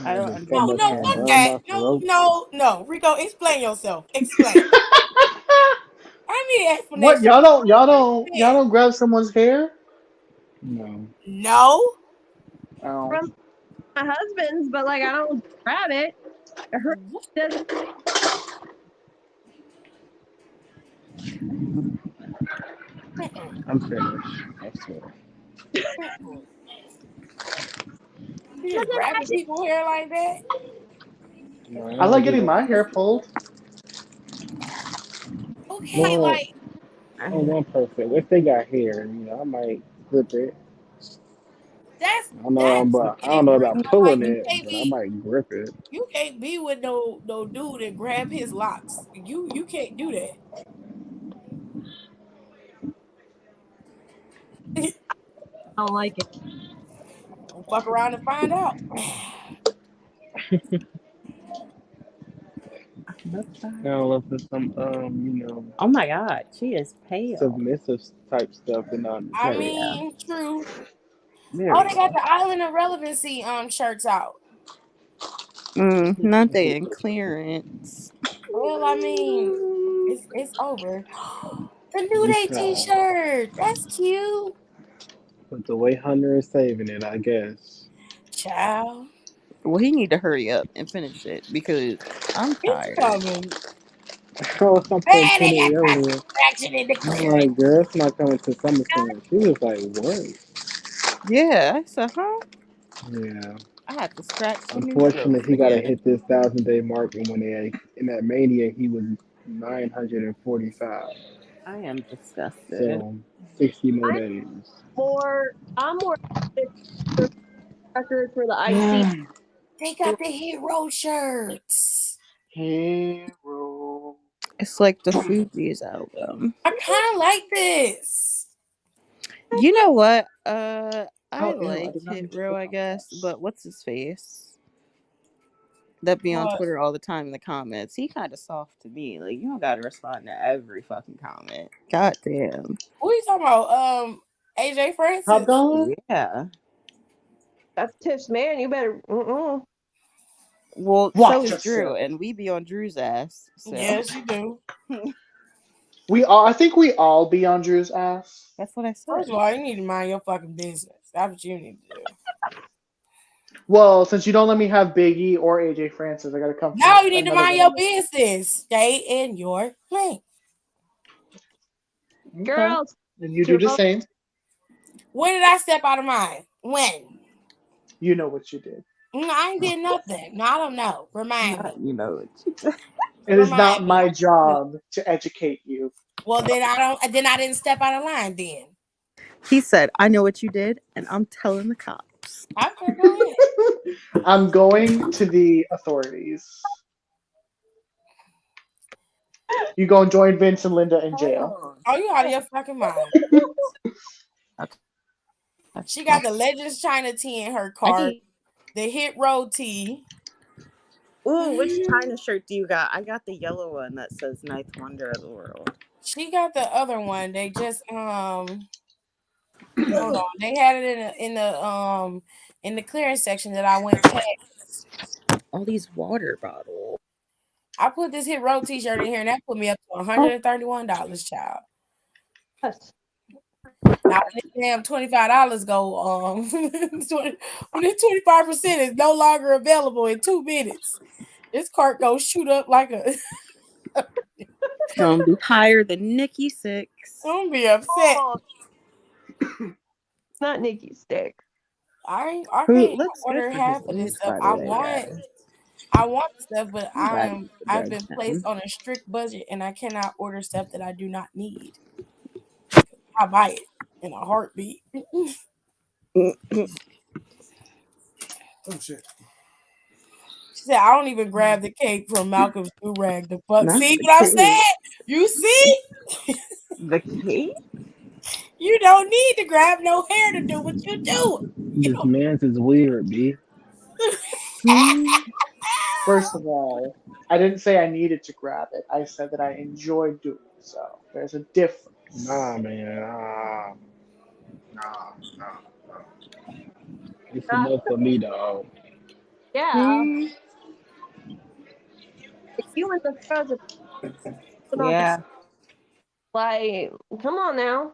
I don't Having so No, much no, fun fuck understand. down that. my No, throat. no, no. Rico, explain yourself. Explain. I need an What explanation. y'all don't grab someone's hair? No. No. Oh, from my husband's, but like I don't grab it. It hurts. Doesn't I'm finished. I swear. You just grabbing actually. people's hair like that? No, I I don't like do getting my that. hair pulled. Okay, Well, like on one person, if they got hair, I might grip it. that's I don't know different. about But like pulling it, but I might grip it. you can't be with no dude and grab his locks. You can't do that. I don't like it. Don't fuck around and find out. What's I that? don't know if it's some Oh my god, she is pale. submissive type stuff and not I There just we go. mean, true. There Oh, we they got go. the Island of Relevancy shirts out. Not they in clearance. Well, I mean, it's over. The New Day Child. T-shirt. That's cute. But the way Hunter is saving it, I guess. Child, Well, he need to hurry up and finish it because I'm it's tired. coming. Oh, I put Man, they Penny got earlier. traction in the I'm clearance. like, girl, it's not coming to SummerSlam. She was like, what? Yeah, I said, huh? Yeah. I had to scratch some new Unfortunately, jokes he got to again. hit this 1,000-day mark, and when they in that Mania, he was 945. I am disgusted. So 60 more I'm days. I'm more excited for the record for the IC. They got the hero shirts. Hero. It's like the Fugees album. I kind of like this. You know what? I Oh, ew, I like did not Hit mean to Row, click I on guess, this. but what's his face? That be on What? Twitter all the time in the comments. He kind of soft to me. Like, you don't gotta respond to every fucking comment. God damn. Who are you talking about? AJ Top Francis. dollar? Yeah. That's Tiff's man. You better. Well, so Watch is Drew, yourself. and we be on Drew's ass. So Yes, you do. I think we all be on Drew's ass. that's what I First said. of all, you need to mind your fucking business. That's what you need to do. Well, since you don't let me have Biggie or AJ Francis, I gotta come Now from you need to another mind your one. business. Stay in your lane. Okay. Girls, And you do your the vote. same. When did I step out of mine? When? You know what you did. I ain't did nothing. No, I don't know. Remind me. Not, you know it. It is not Remind me. my job to educate you. Well, then I don't. Then I didn't step out of line. Then He said, I know what you did, and I'm telling the cops. okay, go ahead. I'm going to the authorities. You go and join Vince and Linda in jail. Oh, you out of your fucking mind. She got the Legends China tee in her I cart, can. the Hit Road tee. Ooh, which China shirt do you got? I got the yellow one that says Ninth Wonder of the World. She got the other one. They just hold on. They had it in the clearance section that I went past. All these water bottles. I put this Hit Road t-shirt in here and that put me up to $131, child. Yes. Now when this damn $25 go when this 25% is no longer available in 2 minutes, this cart goes shoot up like a It's gonna be higher than Nikki Six. I'm gonna be upset. Oh, not Nikki Stick. I Who can't looks good order for his half of this age, stuff. by the way, guys. I want stuff, but I'm glad I've you been judged placed him. on a strict budget and I cannot order stuff that I do not need. I buy it in a heartbeat. Oh shit. She said, I don't even grab the cake from Malcolm's do rag. The fuck. Not See the what I'm cake. saying? You see? The cake? You don't need to grab no hair to do what you do. You This man's is weird, B. Hmm. First of all, I didn't say I needed to grab it. I said that I enjoyed doing so. There's a difference. Nah, man. Nah. It's Uh, enough for me, dog. yeah. Hmm. If you and the throws are on the Yeah. like, come on now.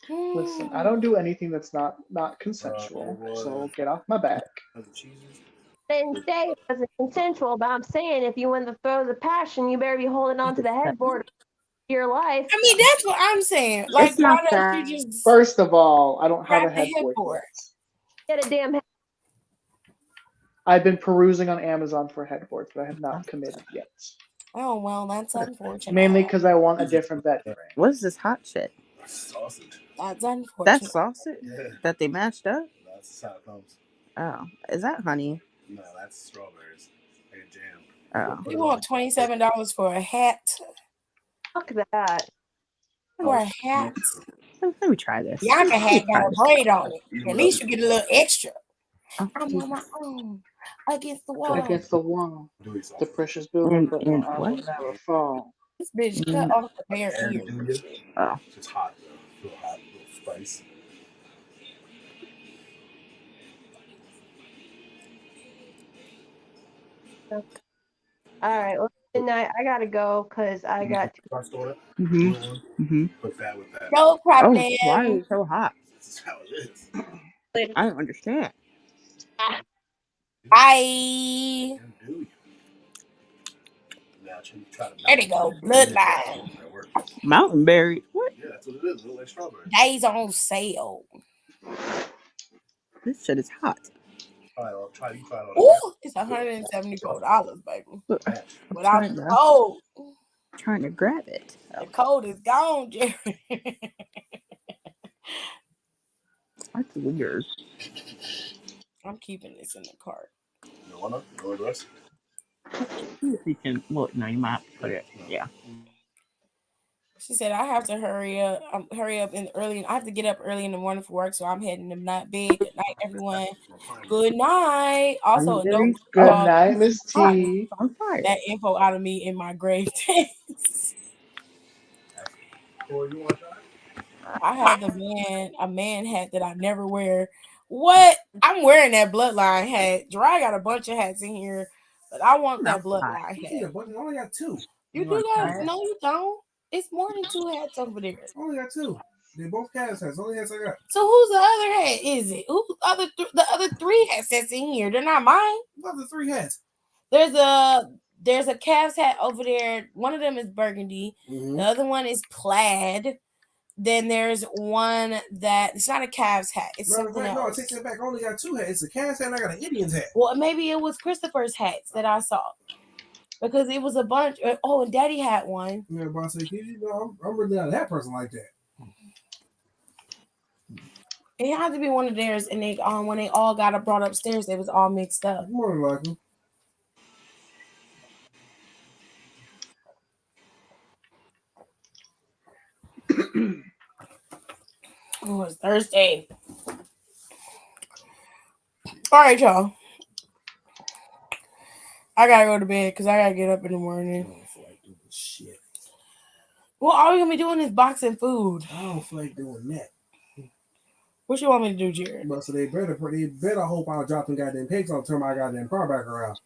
Listen, I don't do anything that's not consensual, so get off my back. Didn't say it wasn't consensual, but I'm saying if you win the throws of passion, you better be holding on to the headboard of your life. I mean, that's what I'm saying. Like, It's why not don't that. you just First of all, I don't have grab a the headboard headboard? yet. Get a damn head. I've been perusing on Amazon for headboards, but I have not committed yet. Oh well, that's unfortunate. Mainly because I want a different bed frame. What is this hot shit? That's unfortunate. That's sausage that they mashed up? Oh, is that honey? Oh, You want $27 for a hat? Fuck that. For a hat? let me try this. Bianca Let me hat try got a this. braid on it. At least you get a little extra. Oh, I'm on my own against the wall. Against the wall, the precious building, but my and arms what? will never fall. This bitch cut off the bare ears and shit. Oh, All right. Well, good night. I gotta go because I got to. Put that with that. No problem. Oh, why is it so hot? This is how it is. I don't understand. Bye. Do you? Now, you try to There they go. Bloodline. that work. Mountain berry. What? Yeah, that's what it is. It looks like strawberry. Days on sale. This shit is hot. You try it on. Ooh, it's $174, baby. Look, Without the code. trying to grab it. The code is gone, Jerry. That's weird. I'm keeping this in the cart. You want to? You want the rest? See if you can look. No, you might have to put it. Yeah. She said I have to hurry up. I have to get up early in the morning for work, so I'm heading to bed. Good night, everyone. Good night. Also, don't Good night, Miss T. On fire. that info out of me in my grave text. I have a man hat that I never wear. What? I'm wearing that bloodline hat. Dry got a bunch of hats in here, but I want that bloodline hat. I only got two. You do got no, you don't. It's more than two hats over there. I only got two. They both cast hats. Only hats I got. So who's the other hat? Is it who's the other three hats that's in here? They're not mine. What the three hats? There's a Cavs hat over there. One of them is burgundy. Mm-hmm. The other one is plaid. Then there's one that it's not a Cavs hat. It's something else. No, I take that back. I only got two hats. It's a Cavs hat and I got an Indians hat. Well, maybe it was Christopher's hats that I saw. Because it was a bunch. Oh, and Daddy had one. Yeah, but I said, I'm really not that person like that. It had to be one of theirs, and they when they all got brought upstairs, they was all mixed up. More than likely. Oh, it's Thursday. All right, y'all. I gotta go to bed because I gotta get up in the morning. I don't feel like doing shit. Well, all we're gonna be doing is boxing food. I don't feel like doing that. What you want me to do, Jared? But so they better hope I'll drop them goddamn pigs on, turn my goddamn car back around.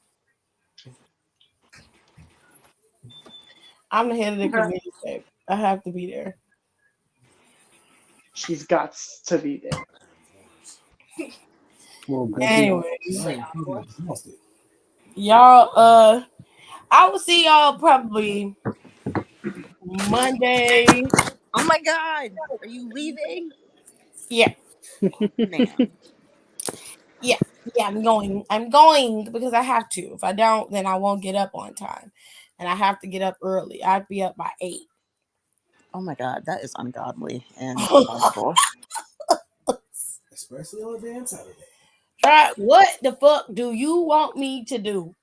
I'm the head of the committee, babe. I have to be there. She's got to be there. Well, anyways, y'all, I will see y'all probably Monday. Oh my God, are you leaving? Yeah. Yeah, I'm going because I have to. If I don't, then I won't get up on time. And I have to get up early. I'd be up by 8. Oh my God, that is ungodly and horrible. Especially on a damn Saturday. Try what the fuck do you want me to do?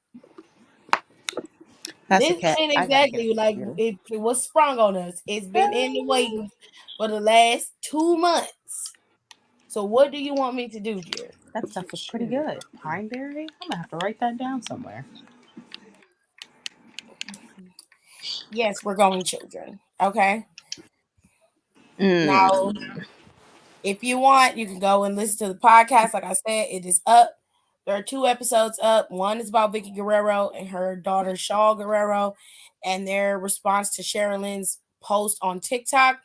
This ain't exactly like it was sprung on us. It's been in the waiting for the last 2 months. So what do you want me to do, Jared? That stuff was pretty good. Pine berry? I'm gonna have to write that down somewhere. Yes, we're going children. Okay. Now, if you want, you can go and listen to the podcast. Like I said, it is up. There are 2 episodes up. One is about Vicky Guerrero and her daughter Shaw Guerrero and their response to Sherilyn's post on TikTok.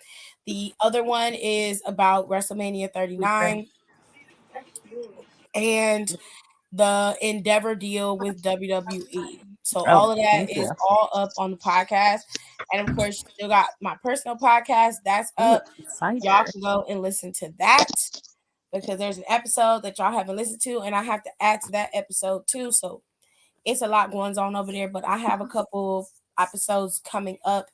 The other one is about WrestleMania 39 and the Endeavor deal with WWE. So all of that is all up on the podcast. And of course, you still got my personal podcast that's up. Y'all can go and listen to that because there's an episode that y'all haven't listened to, and I have to add to that episode too. So it's a lot going on over there, but I have a couple episodes coming up.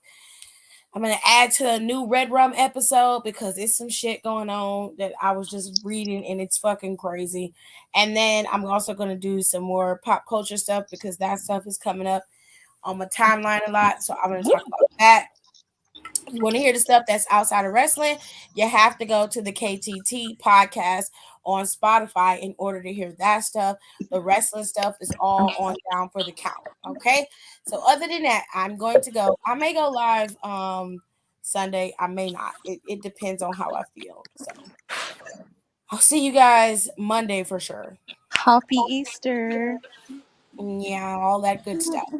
I'm going to add to a new Red Rum episode because it's some shit going on that I was just reading and it's fucking crazy. And then I'm also going to do some more pop culture stuff because that stuff is coming up on my timeline a lot. So I'm going to talk about that. If you want to hear the stuff that's outside of wrestling, you have to go to the KTT podcast on Spotify in order to hear that stuff. The wrestling stuff is all on Down for the Count. Okay. So other than that, I'm going to go. I may go live Sunday. I may not. It depends on how I feel. So I'll see you guys Monday for sure. Happy Easter. Yeah, all that good stuff.